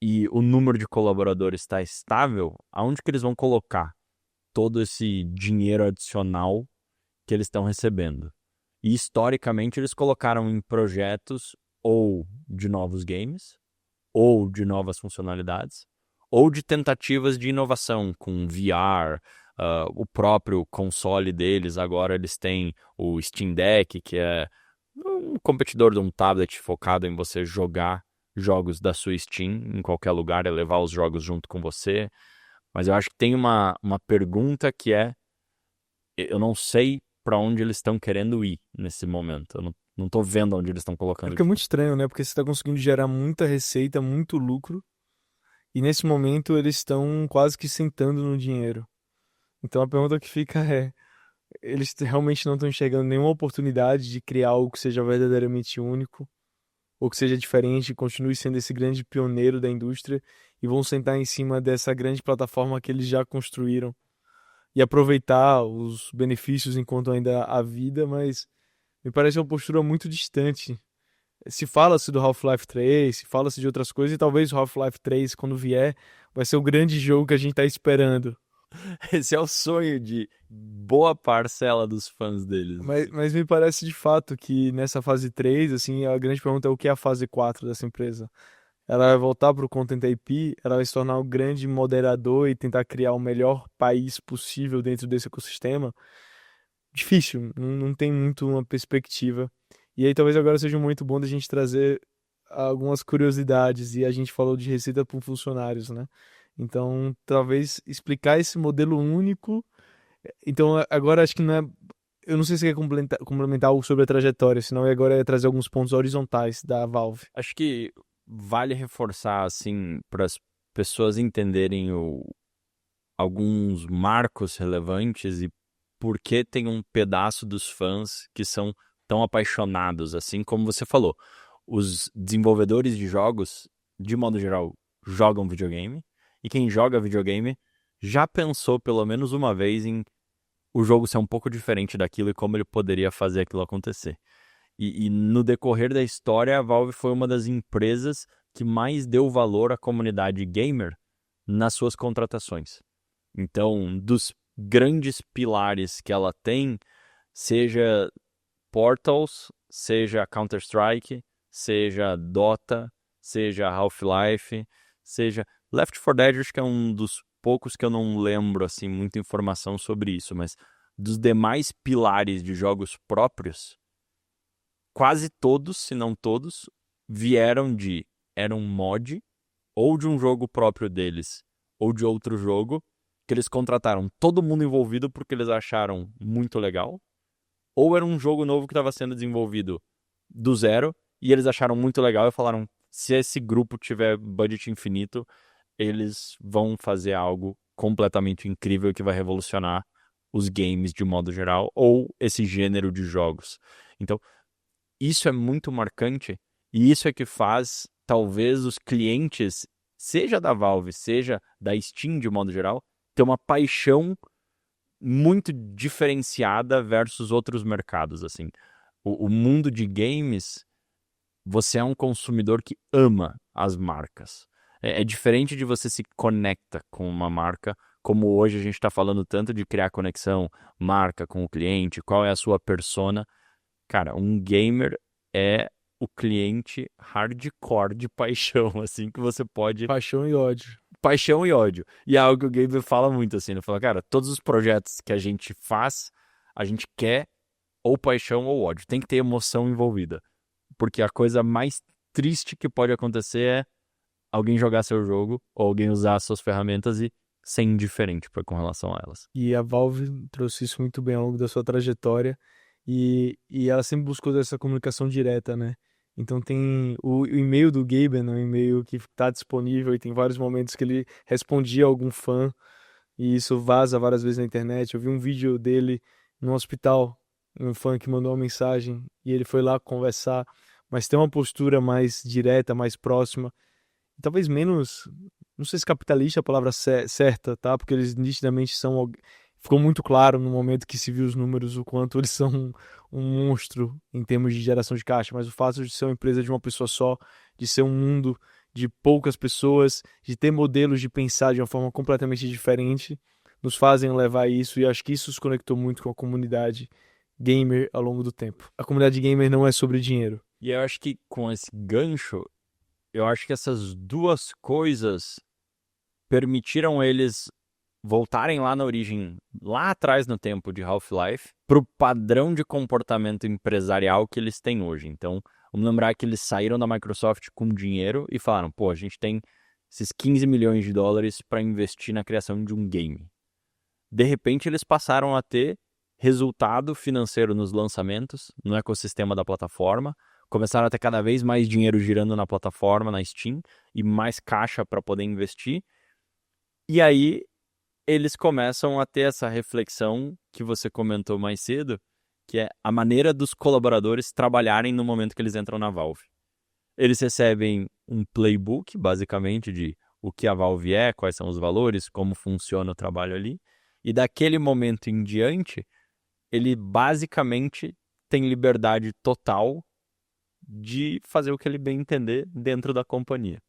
e o número de colaboradores está estável, aonde que eles vão colocar todo esse dinheiro adicional que eles estão recebendo? E historicamente eles colocaram em projetos ou de novos games, ou de novas funcionalidades, ou de tentativas de inovação com VR, o próprio console deles. Agora eles têm o Steam Deck, que é um competidor de um tablet focado em você jogar jogos da sua Steam em qualquer lugar e levar os jogos junto com você. Mas eu acho que tem uma pergunta que é: eu não sei para onde eles estão querendo ir nesse momento. Eu não tô vendo onde eles estão É colocando. porque é muito estranho, né? Porque você está conseguindo gerar muita receita, muito lucro, e nesse momento eles estão quase que sentando no dinheiro. Então a pergunta que fica é: eles realmente não estão enxergando nenhuma oportunidade de criar algo que seja verdadeiramente único, ou que seja diferente, e continue sendo esse grande pioneiro da indústria, e vão sentar em cima dessa grande plataforma que eles já construíram e aproveitar os benefícios enquanto ainda há vida, mas me parece uma postura muito distante. Se fala-se do Half-Life 3, se fala-se de outras coisas, e talvez o Half-Life 3, quando vier, vai ser o grande jogo que a gente tá esperando. Esse é o sonho de boa parcela dos fãs deles. Mas me parece de fato que nessa fase 3, assim, a grande pergunta é o que é a fase 4 dessa empresa. Ela vai voltar para o Content IP, ela vai se tornar um grande moderador e tentar criar o melhor país possível dentro desse ecossistema. Difícil, não tem muito uma perspectiva. E aí talvez agora seja um momento bom da gente trazer algumas curiosidades, e a gente falou de receita por funcionários, né? Então, talvez explicar esse modelo único. Então, agora acho que não é. Eu não sei se quer complementar algo sobre a trajetória, senão agora é trazer alguns pontos horizontais da Valve. Acho que vale reforçar, assim, para as pessoas entenderem alguns marcos relevantes e por que tem um pedaço dos fãs que são tão apaixonados, assim como você falou. Os desenvolvedores de jogos, de modo geral, jogam videogame, e quem joga videogame já pensou pelo menos uma vez em o jogo ser um pouco diferente daquilo e como ele poderia fazer aquilo acontecer. E no decorrer da história, a Valve foi uma das empresas que mais deu valor à comunidade gamer nas suas contratações. Então, dos grandes pilares que ela tem, seja Portals, seja Counter-Strike, seja Dota, seja Half-Life, seja Left 4 Dead, acho que é um dos poucos que eu não lembro assim muita informação sobre isso, mas dos demais pilares de jogos próprios, quase todos, se não todos, era um mod ou de um jogo próprio deles, ou de outro jogo, que eles contrataram todo mundo envolvido porque eles acharam muito legal, ou era um jogo novo que estava sendo desenvolvido do zero e eles acharam muito legal e falaram: se esse grupo tiver budget infinito, eles vão fazer algo completamente incrível que vai revolucionar os games de modo geral, ou esse gênero de jogos. Então, isso é muito marcante, e isso é que faz, talvez, os clientes seja da Valve, seja da Steam de modo geral, tem uma paixão muito diferenciada versus outros mercados, assim. O mundo de games, você é um consumidor que ama as marcas. É diferente de você se conecta com uma marca, como hoje a gente está falando tanto de criar conexão, marca com o cliente, qual é a sua persona. Cara, um gamer é o cliente hardcore de paixão, assim, que você pode... Paixão e ódio. Paixão e ódio. E é algo que o gamer fala muito, assim, ele fala, cara, todos os projetos que a gente faz, a gente quer ou paixão ou ódio. Tem que ter emoção envolvida. Porque a coisa mais triste que pode acontecer é alguém jogar seu jogo ou alguém usar as suas ferramentas e ser indiferente com relação a elas. E a Valve trouxe isso muito bem ao longo da sua trajetória e ela sempre buscou essa comunicação direta, né? Então tem o e-mail do Gaben, um e-mail que está disponível e tem vários momentos que ele respondia a algum fã e isso vaza várias vezes na internet. Eu vi um vídeo dele no hospital, um fã que mandou uma mensagem e ele foi lá conversar, mas tem uma postura mais direta, mais próxima, talvez menos, não sei se capitalista é a palavra certa, tá? Porque eles nitidamente são. Ficou muito claro no momento que se viu os números o quanto eles são um monstro em termos de geração de caixa, mas o fato de ser uma empresa de uma pessoa só, de ser um mundo de poucas pessoas, de ter modelos de pensar de uma forma completamente diferente, nos fazem levar isso e acho que isso se conectou muito com a comunidade gamer ao longo do tempo. A comunidade gamer não é sobre dinheiro. E eu acho que com esse gancho, eu acho que essas duas coisas permitiram eles voltarem lá na origem, lá atrás no tempo de Half-Life, pro padrão de comportamento empresarial que eles têm hoje. Então, vamos lembrar que eles saíram da Microsoft com dinheiro e falaram, pô, a gente tem esses 15 milhões de dólares para investir na criação de um game. De repente, eles passaram a ter resultado financeiro nos lançamentos, no ecossistema da plataforma, começaram a ter cada vez mais dinheiro girando na plataforma, na Steam, e mais caixa para poder investir. E aí, eles começam a ter essa reflexão que você comentou mais cedo, que é a maneira dos colaboradores trabalharem no momento que eles entram na Valve. Eles recebem um playbook, basicamente, de o que a Valve é, quais são os valores, como funciona o trabalho ali, e daquele momento em diante, ele basicamente tem liberdade total de fazer o que ele bem entender dentro da companhia.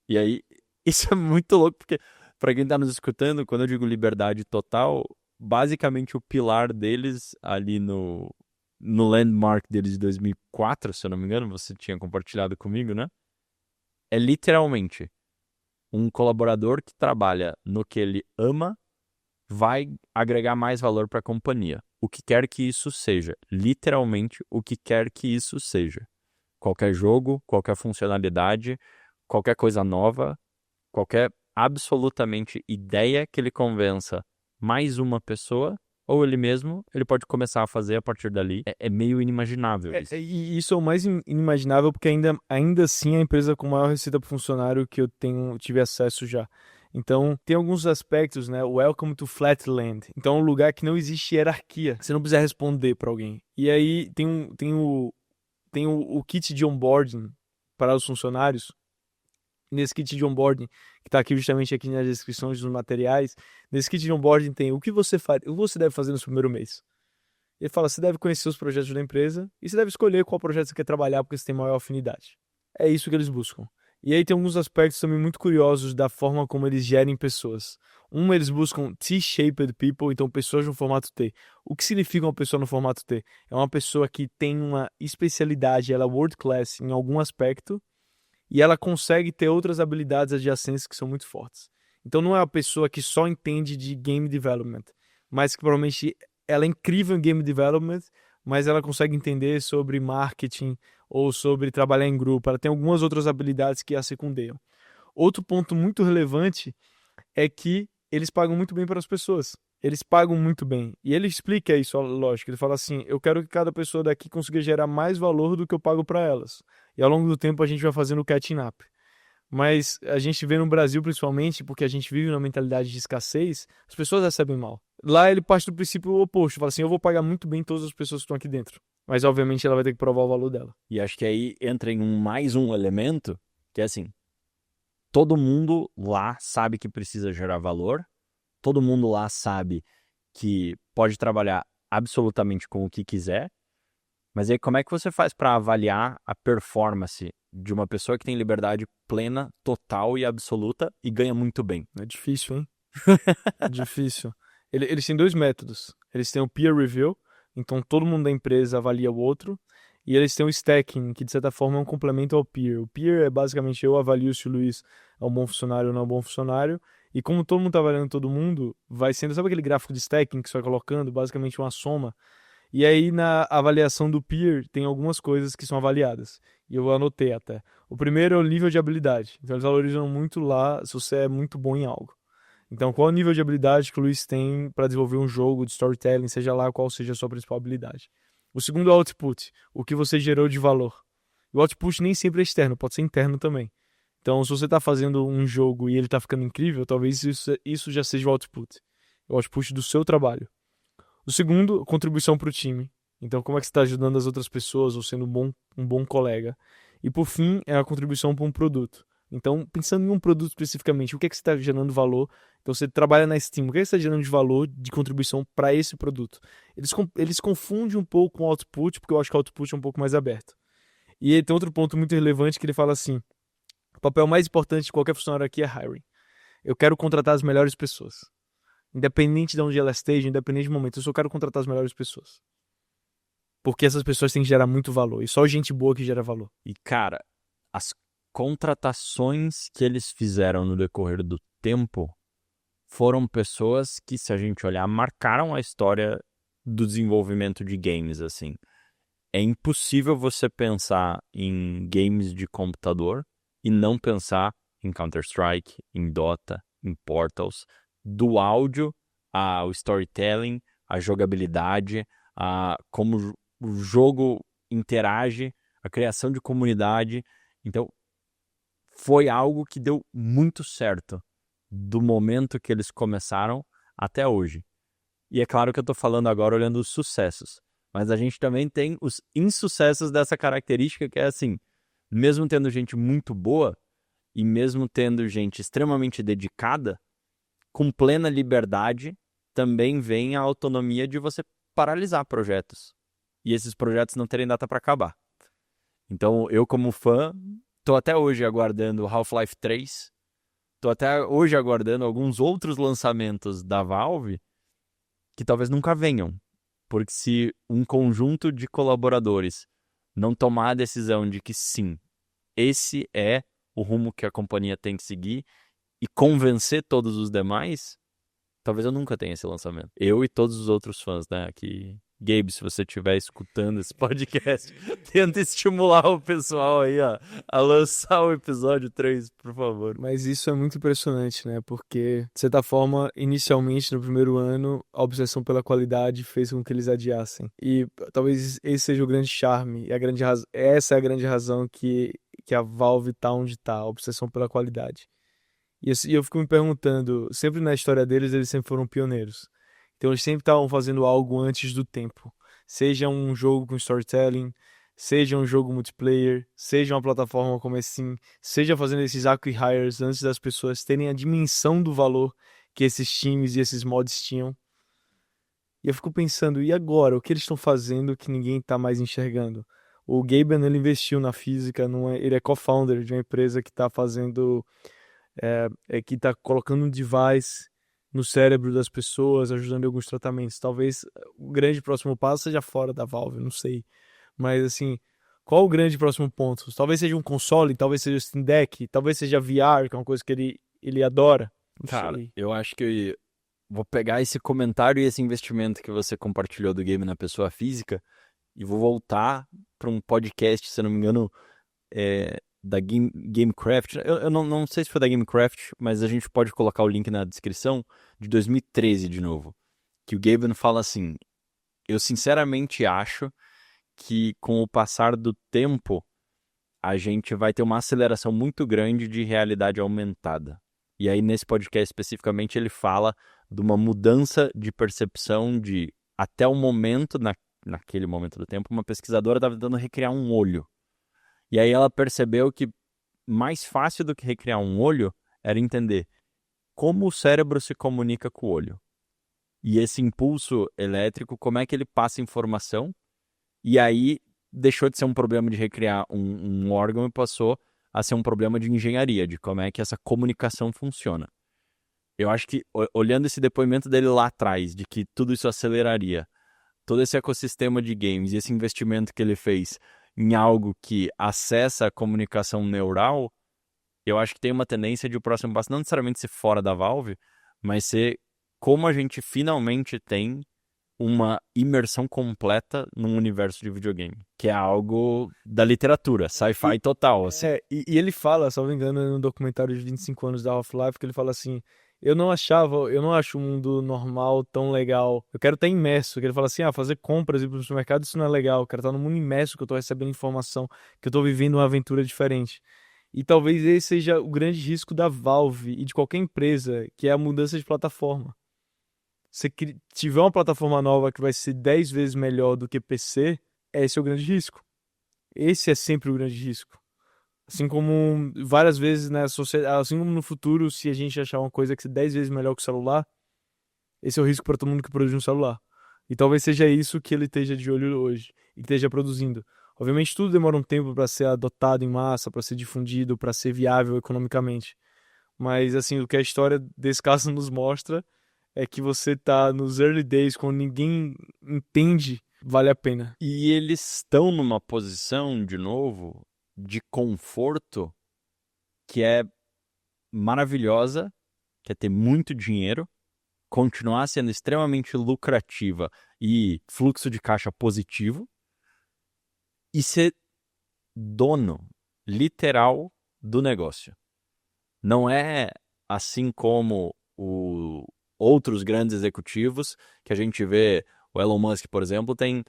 E aí, isso é muito louco, porque para quem está nos escutando, quando eu digo liberdade total, basicamente o pilar deles ali no landmark deles de 2004, se eu não me engano, você tinha compartilhado comigo, né? É literalmente um colaborador que trabalha no que ele ama vai agregar mais valor para a companhia. O que quer que isso seja. Literalmente, o que quer que isso seja. Qualquer jogo, qualquer funcionalidade, qualquer coisa nova, qualquer absolutamente ideia que ele convença mais uma pessoa, ou ele mesmo, ele pode começar a fazer a partir dali. É meio inimaginável isso. E isso é o mais inimaginável, porque ainda assim é a empresa com maior receita por funcionário que eu tive acesso já. Então, tem alguns aspectos, né? Welcome to Flatland. Então, é um lugar que não existe hierarquia. Você não precisa responder para alguém. E aí, tem o kit de onboarding para os funcionários. Nesse kit de onboarding, que está aqui justamente aqui nas descrições dos materiais, nesse kit de onboarding tem o que você deve fazer no seu primeiro mês. Ele fala, você deve conhecer os projetos da empresa e você deve escolher qual projeto você quer trabalhar porque você tem maior afinidade. É isso que eles buscam. E aí tem alguns aspectos também muito curiosos da forma como eles gerem pessoas. Eles buscam T-shaped people, então pessoas no formato T. O que significa uma pessoa no formato T? É uma pessoa que tem uma especialidade, ela é world class em algum aspecto, e ela consegue ter outras habilidades adjacentes que são muito fortes. Então não é uma pessoa que só entende de game development, mas que provavelmente ela é incrível em game development, mas ela consegue entender sobre marketing ou sobre trabalhar em grupo. Ela tem algumas outras habilidades que a secundeiam. Outro ponto muito relevante é que eles pagam muito bem para as pessoas. Eles pagam muito bem. E ele explica isso, lógico. Ele fala assim, eu quero que cada pessoa daqui consiga gerar mais valor do que eu pago para elas. E ao longo do tempo a gente vai fazendo o catching up. Mas a gente vê no Brasil, principalmente, porque a gente vive numa mentalidade de escassez, as pessoas recebem mal. Lá ele parte do princípio oposto. Fala assim, eu vou pagar muito bem todas as pessoas que estão aqui dentro. Mas obviamente ela vai ter que provar o valor dela. E acho que aí entra em mais um elemento, que é assim, todo mundo lá sabe que precisa gerar valor, todo mundo lá sabe que pode trabalhar absolutamente com o que quiser, mas aí como é que você faz para avaliar a performance de uma pessoa que tem liberdade plena, total e absoluta e ganha muito bem? É difícil, hein? É difícil. Eles têm dois métodos. Eles têm o peer review, então todo mundo da empresa avalia o outro, e eles têm o stacking, que de certa forma é um complemento ao peer. O peer é basicamente eu avalio se o Luiz é um bom funcionário ou não é um bom funcionário, e como todo mundo está avaliando todo mundo, vai sendo, sabe aquele gráfico de stacking que você vai colocando, basicamente uma soma, e aí na avaliação do peer tem algumas coisas que são avaliadas, e eu anotei até. O primeiro é o nível de habilidade, então eles valorizam muito lá se você é muito bom em algo. Então, qual é o nível de habilidade que o Luiz tem para desenvolver um jogo de storytelling, seja lá qual seja a sua principal habilidade? O segundo é o output, o que você gerou de valor. O output nem sempre é externo, pode ser interno também. Então, se você está fazendo um jogo e ele está ficando incrível, talvez isso já seja o output do seu trabalho. O segundo, contribuição para o time. Então, como é que você está ajudando as outras pessoas ou sendo um bom colega? E por fim, é a contribuição para um produto. Então, pensando em um produto especificamente, o que é que você está gerando valor? Então, você trabalha na Steam, o que é que você está gerando de valor, de contribuição para esse produto? Eles confundem um pouco com o output, porque eu acho que o output é um pouco mais aberto. E aí tem outro ponto muito relevante que ele fala assim: o papel mais importante de qualquer funcionário aqui é hiring. Eu quero contratar as melhores pessoas. Independente de onde ela esteja, independente do momento, eu só quero contratar as melhores pessoas. Porque essas pessoas têm que gerar muito valor. E só gente boa que gera valor. E, cara, as contratações que eles fizeram no decorrer do tempo foram pessoas que, se a gente olhar, marcaram a história do desenvolvimento de games, assim. É impossível você pensar em games de computador e não pensar em Counter-Strike, em Dota, em Portals, do áudio ao storytelling, a jogabilidade, a como o jogo interage, a criação de comunidade. Então, foi algo que deu muito certo do momento que eles começaram até hoje. E é claro que eu estou falando agora olhando os sucessos, mas a gente também tem os insucessos dessa característica, que é assim, mesmo tendo gente muito boa e mesmo tendo gente extremamente dedicada, com plena liberdade, também vem a autonomia de você paralisar projetos. E esses projetos não terem data para acabar. Então, eu como fã, tô até hoje aguardando Half-Life 3, tô até hoje aguardando alguns outros lançamentos da Valve que talvez nunca venham. Porque se um conjunto de colaboradores não tomar a decisão de que sim, esse é o rumo que a companhia tem que seguir e convencer todos os demais, talvez eu nunca tenha esse lançamento. Eu e todos os outros fãs, né? Que Gabe, se você estiver escutando esse podcast, tenta estimular o pessoal aí a lançar o episódio 3, por favor. Mas isso é muito impressionante, né? Porque, de certa forma, inicialmente, no primeiro ano, a obsessão pela qualidade fez com que eles adiassem. E talvez esse seja o grande charme, e essa é a grande razão que a Valve tá onde tá, a obsessão pela qualidade. E eu fico me perguntando, sempre na história deles, eles sempre foram pioneiros. Então eles sempre estavam fazendo algo antes do tempo. Seja um jogo com storytelling, seja um jogo multiplayer, seja uma plataforma como a Steam, seja fazendo esses acqui-hires antes das pessoas terem a dimensão do valor que esses times e esses mods tinham. E eu fico pensando, e agora? O que eles estão fazendo que ninguém está mais enxergando? O Gaben, ele investiu na física, ele é co-founder de uma empresa que está fazendo, que está colocando um device no cérebro das pessoas, ajudando em alguns tratamentos. Talvez o grande próximo passo seja fora da Valve, não sei. Mas assim, qual o grande próximo ponto? Talvez seja um console, talvez seja o Steam Deck, talvez seja VR, que é uma coisa que ele adora. Não Cara, sei. eu acho que eu vou pegar esse comentário e esse investimento que você compartilhou do game na pessoa física e vou voltar para um podcast, se eu não me engano, da Gamecraft. Eu não sei se foi da Gamecraft, mas a gente pode colocar o link na descrição, de 2013 de novo. Que o Gaben fala assim: eu sinceramente acho que com o passar do tempo a gente vai ter uma aceleração muito grande de realidade aumentada. E aí nesse podcast especificamente ele fala de uma mudança de percepção de até o momento, naquele momento do tempo, uma pesquisadora estava tentando recriar um olho. E aí ela percebeu que mais fácil do que recriar um olho era entender como o cérebro se comunica com o olho. E esse impulso elétrico, como é que ele passa informação? E aí deixou de ser um problema de recriar um órgão e passou a ser um problema de engenharia, de como é que essa comunicação funciona. Eu acho que, olhando esse depoimento dele lá atrás, de que tudo isso aceleraria, todo esse ecossistema de games e esse investimento que ele fez em algo que acessa a comunicação neural, eu acho que tem uma tendência de o próximo passo não necessariamente ser fora da Valve, mas ser como a gente finalmente tem uma imersão completa num universo de videogame, que é algo da literatura, sci-fi total, assim. E ele fala, salvo engano, no documentário de 25 anos da Half-Life, que ele fala assim, eu não acho o mundo normal tão legal. Eu quero estar imerso. Que ele fala assim, fazer compras e ir pro supermercado, isso não é legal. Eu quero estar no mundo imerso, que eu tô recebendo informação, que eu tô vivendo uma aventura diferente. E talvez esse seja o grande risco da Valve e de qualquer empresa, que é a mudança de plataforma. Se tiver uma plataforma nova que vai ser 10 vezes melhor do que PC, esse é o grande risco. Esse é sempre o grande risco. Assim como várias vezes na sociedade, assim como no futuro, se a gente achar uma coisa que é 10 vezes melhor que o celular, esse é o risco para todo mundo que produz um celular. E talvez seja isso que ele esteja de olho hoje e esteja produzindo. Obviamente tudo demora um tempo para ser adotado em massa, para ser difundido, para ser viável economicamente. Mas assim, o que a história desse caso nos mostra é que você tá nos early days, quando ninguém entende, vale a pena. E eles estão numa posição, de novo, de conforto que é maravilhosa, que é ter muito dinheiro, continuar sendo extremamente lucrativa e fluxo de caixa positivo, e ser dono literal do negócio. Não é assim como outros grandes executivos que a gente vê, o Elon Musk, por exemplo, tem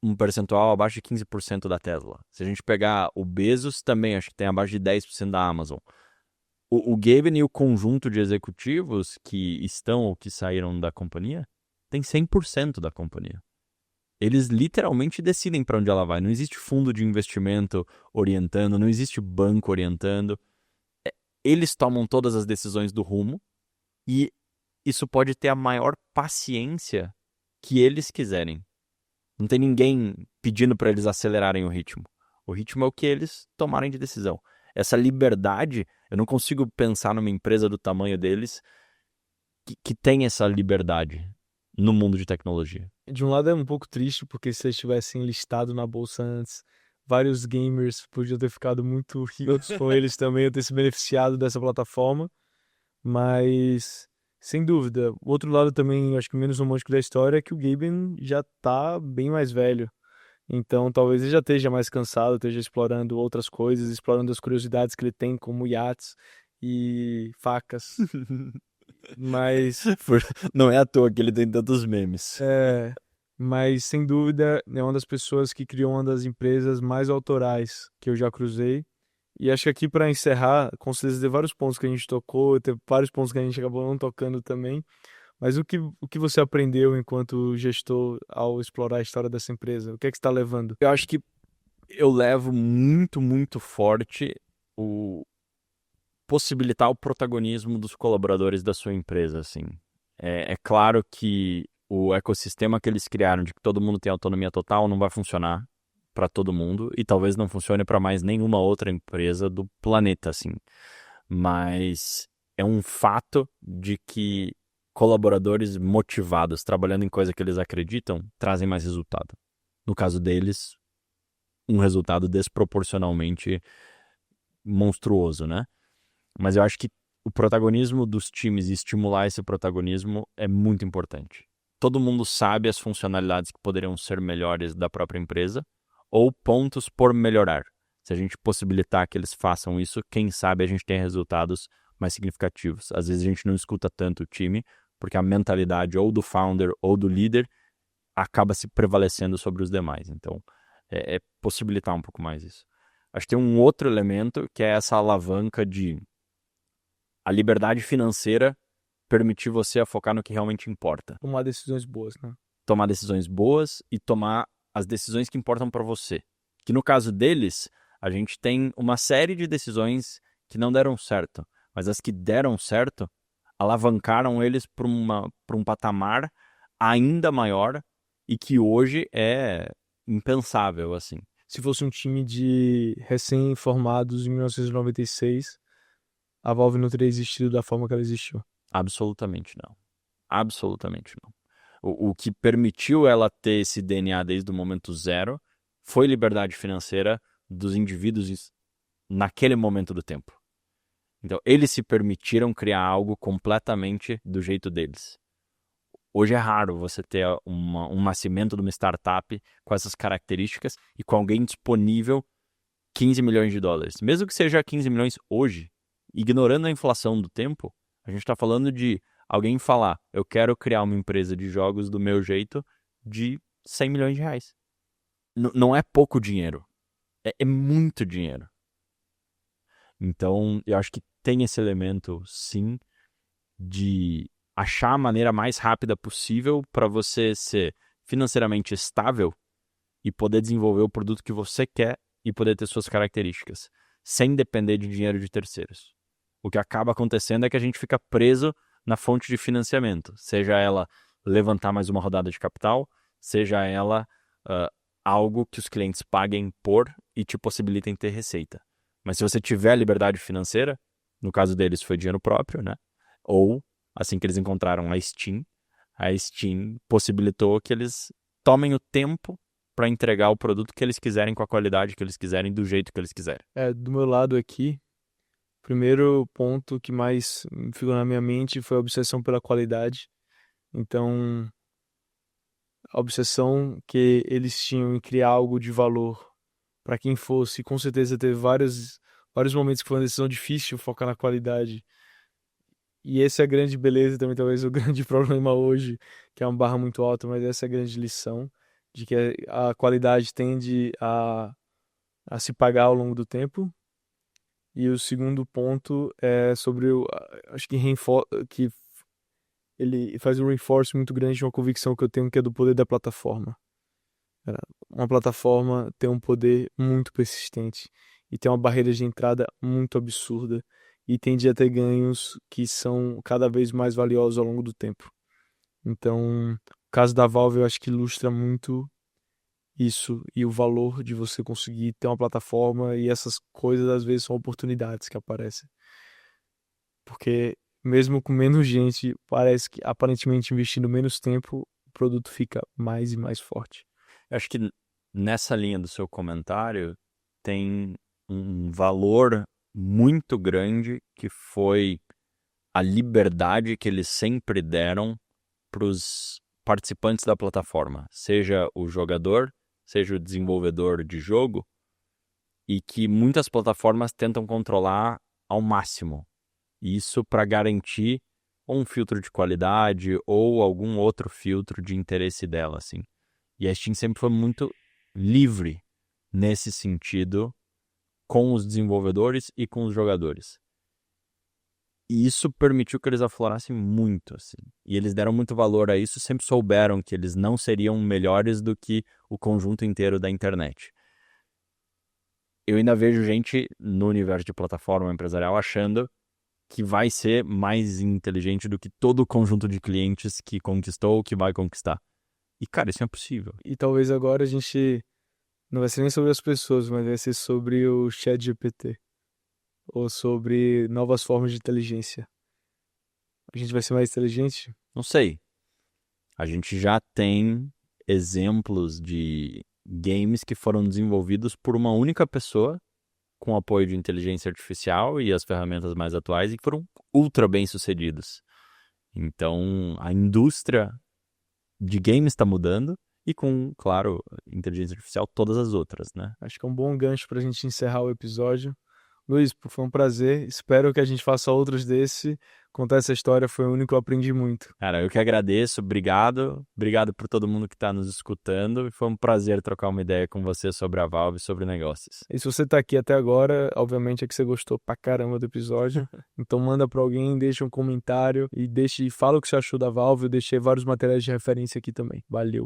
um percentual abaixo de 15% da Tesla. Se a gente pegar o Bezos, também acho que tem abaixo de 10% da Amazon. O Gaben e o conjunto de executivos que estão ou que saíram da companhia tem 100% da companhia. Eles literalmente decidem para onde ela vai. Não existe fundo de investimento orientando, não existe banco orientando. Eles tomam todas as decisões do rumo e isso pode ter a maior paciência que eles quiserem. Não tem ninguém pedindo para eles acelerarem o ritmo. O ritmo é o que eles tomarem de decisão. Essa liberdade, eu não consigo pensar numa empresa do tamanho deles que tem essa liberdade no mundo de tecnologia. De um lado é um pouco triste, porque se eles tivessem listado na bolsa antes, vários gamers podiam ter ficado muito ricos com eles também, ou ter se beneficiado dessa plataforma. Mas, sem dúvida, o outro lado também, acho que menos romântico da história, é que o Gaben já tá bem mais velho. Então, talvez ele já esteja mais cansado, esteja explorando outras coisas, explorando as curiosidades que ele tem, como iates e facas. Mas, Não é à toa que ele tem tantos memes. mas sem dúvida é uma das pessoas que criou uma das empresas mais autorais que eu já cruzei. E acho que aqui para encerrar, com certeza tem vários pontos que a gente tocou, tem vários pontos que a gente acabou não tocando também. Mas o que você aprendeu enquanto gestor ao explorar a história dessa empresa? O que é que você está levando? Eu acho que eu levo muito, muito forte o possibilitar o protagonismo dos colaboradores da sua empresa, assim. É claro que o ecossistema que eles criaram de que todo mundo tem autonomia total não vai funcionar para todo mundo e talvez não funcione para mais nenhuma outra empresa do planeta, assim. Mas é um fato de que colaboradores motivados, trabalhando em coisa que eles acreditam, trazem mais resultado. No caso deles, um resultado desproporcionalmente monstruoso, né? Mas eu acho que o protagonismo dos times e estimular esse protagonismo é muito importante. Todo mundo sabe as funcionalidades que poderiam ser melhores da própria empresa ou pontos por melhorar. Se a gente possibilitar que eles façam isso, quem sabe a gente tem resultados mais significativos. Às vezes a gente não escuta tanto o time, porque a mentalidade ou do founder ou do líder acaba se prevalecendo sobre os demais. Então, é possibilitar um pouco mais isso. Acho que tem um outro elemento que é essa alavanca de a liberdade financeira permitir você a focar no que realmente importa. Tomar decisões boas, né? Tomar decisões boas e tomar as decisões que importam para você. Que no caso deles, A gente tem uma série de decisões que não deram certo, mas as que deram certo alavancaram eles para um patamar ainda maior e que hoje é impensável, assim. Se fosse um time de recém-formados em 1996, a Valve não teria existido da forma que ela existiu. Absolutamente não. Absolutamente não. O que permitiu ela ter esse DNA desde o momento zero foi liberdade financeira dos indivíduos naquele momento do tempo. Então, eles se permitiram criar algo completamente do jeito deles. Hoje é raro você ter um nascimento de uma startup com essas características e com alguém disponível 15 milhões de dólares. Mesmo que seja 15 milhões hoje, ignorando a inflação do tempo, a gente está falando de alguém falar, eu quero criar uma empresa de jogos do meu jeito de 100 milhões de reais. Não é pouco dinheiro. É muito dinheiro. Então, eu acho que tem esse elemento, sim, de achar a maneira mais rápida possível para você ser financeiramente estável e poder desenvolver o produto que você quer e poder ter suas características, sem depender de dinheiro de terceiros. O que acaba acontecendo é que a gente fica preso na fonte de financiamento, seja ela levantar mais uma rodada de capital, seja ela algo que os clientes paguem por e te possibilitem ter receita. Mas se você tiver a liberdade financeira, no caso deles foi dinheiro próprio, né? Ou, assim que eles encontraram a Steam possibilitou que eles tomem o tempo para entregar o produto que eles quiserem, com a qualidade que eles quiserem, do jeito que eles quiserem. Do meu lado aqui, o primeiro ponto que mais ficou na minha mente foi a obsessão pela qualidade. Então, a obsessão que eles tinham em criar algo de valor para quem fosse, com certeza teve vários momentos que foi uma decisão difícil focar na qualidade. E essa é a grande beleza também, talvez o grande problema hoje, que é uma barra muito alta, mas essa é a grande lição, de que a qualidade tende a se pagar ao longo do tempo. E o segundo ponto é sobre acho que que ele faz um reforço muito grande de uma convicção que eu tenho, que é do poder da plataforma. Uma plataforma tem um poder muito persistente e tem uma barreira de entrada muito absurda e tende a ter ganhos que são cada vez mais valiosos ao longo do tempo. Então, o caso da Valve eu acho que ilustra muito isso e o valor de você conseguir ter uma plataforma, e essas coisas às vezes são oportunidades que aparecem. Porque mesmo com menos gente, parece que aparentemente investindo menos tempo, o produto fica mais e mais forte. Eu acho que nessa linha do seu comentário tem um valor muito grande que foi a liberdade que eles sempre deram para os participantes da plataforma, seja o jogador, seja o desenvolvedor de jogo, e que muitas plataformas tentam controlar ao máximo. Isso para garantir um filtro de qualidade ou algum outro filtro de interesse dela, assim. E a Steam sempre foi muito livre nesse sentido com os desenvolvedores e com os jogadores. E isso permitiu que eles aflorassem muito, assim. E eles deram muito valor a isso, sempre souberam que eles não seriam melhores do que o conjunto inteiro da internet. Eu ainda vejo gente no universo de plataforma empresarial achando que vai ser mais inteligente do que todo o conjunto de clientes que conquistou ou que vai conquistar. E, cara, isso é impossível. E talvez agora a gente não vai ser nem sobre as pessoas, mas vai ser sobre o ChatGPT. Ou sobre novas formas de inteligência. A gente vai ser mais inteligente? Não sei. A gente já tem exemplos de games que foram desenvolvidos por uma única pessoa com apoio de inteligência artificial e as ferramentas mais atuais e que foram ultra bem sucedidos. Então, a indústria de games está mudando e com, claro, inteligência artificial, todas as outras, né? Acho que é um bom gancho para a gente encerrar o episódio. Luiz, foi um prazer. Espero que a gente faça outros desse. Contar essa história foi o único que eu aprendi muito. Cara, eu que agradeço. Obrigado. Obrigado por todo mundo que está nos escutando. Foi um prazer trocar uma ideia com você sobre a Valve e sobre negócios. E se você tá aqui até agora, obviamente é que você gostou pra caramba do episódio. Então manda pra alguém, deixa um comentário e fala o que você achou da Valve. Eu deixei vários materiais de referência aqui também. Valeu!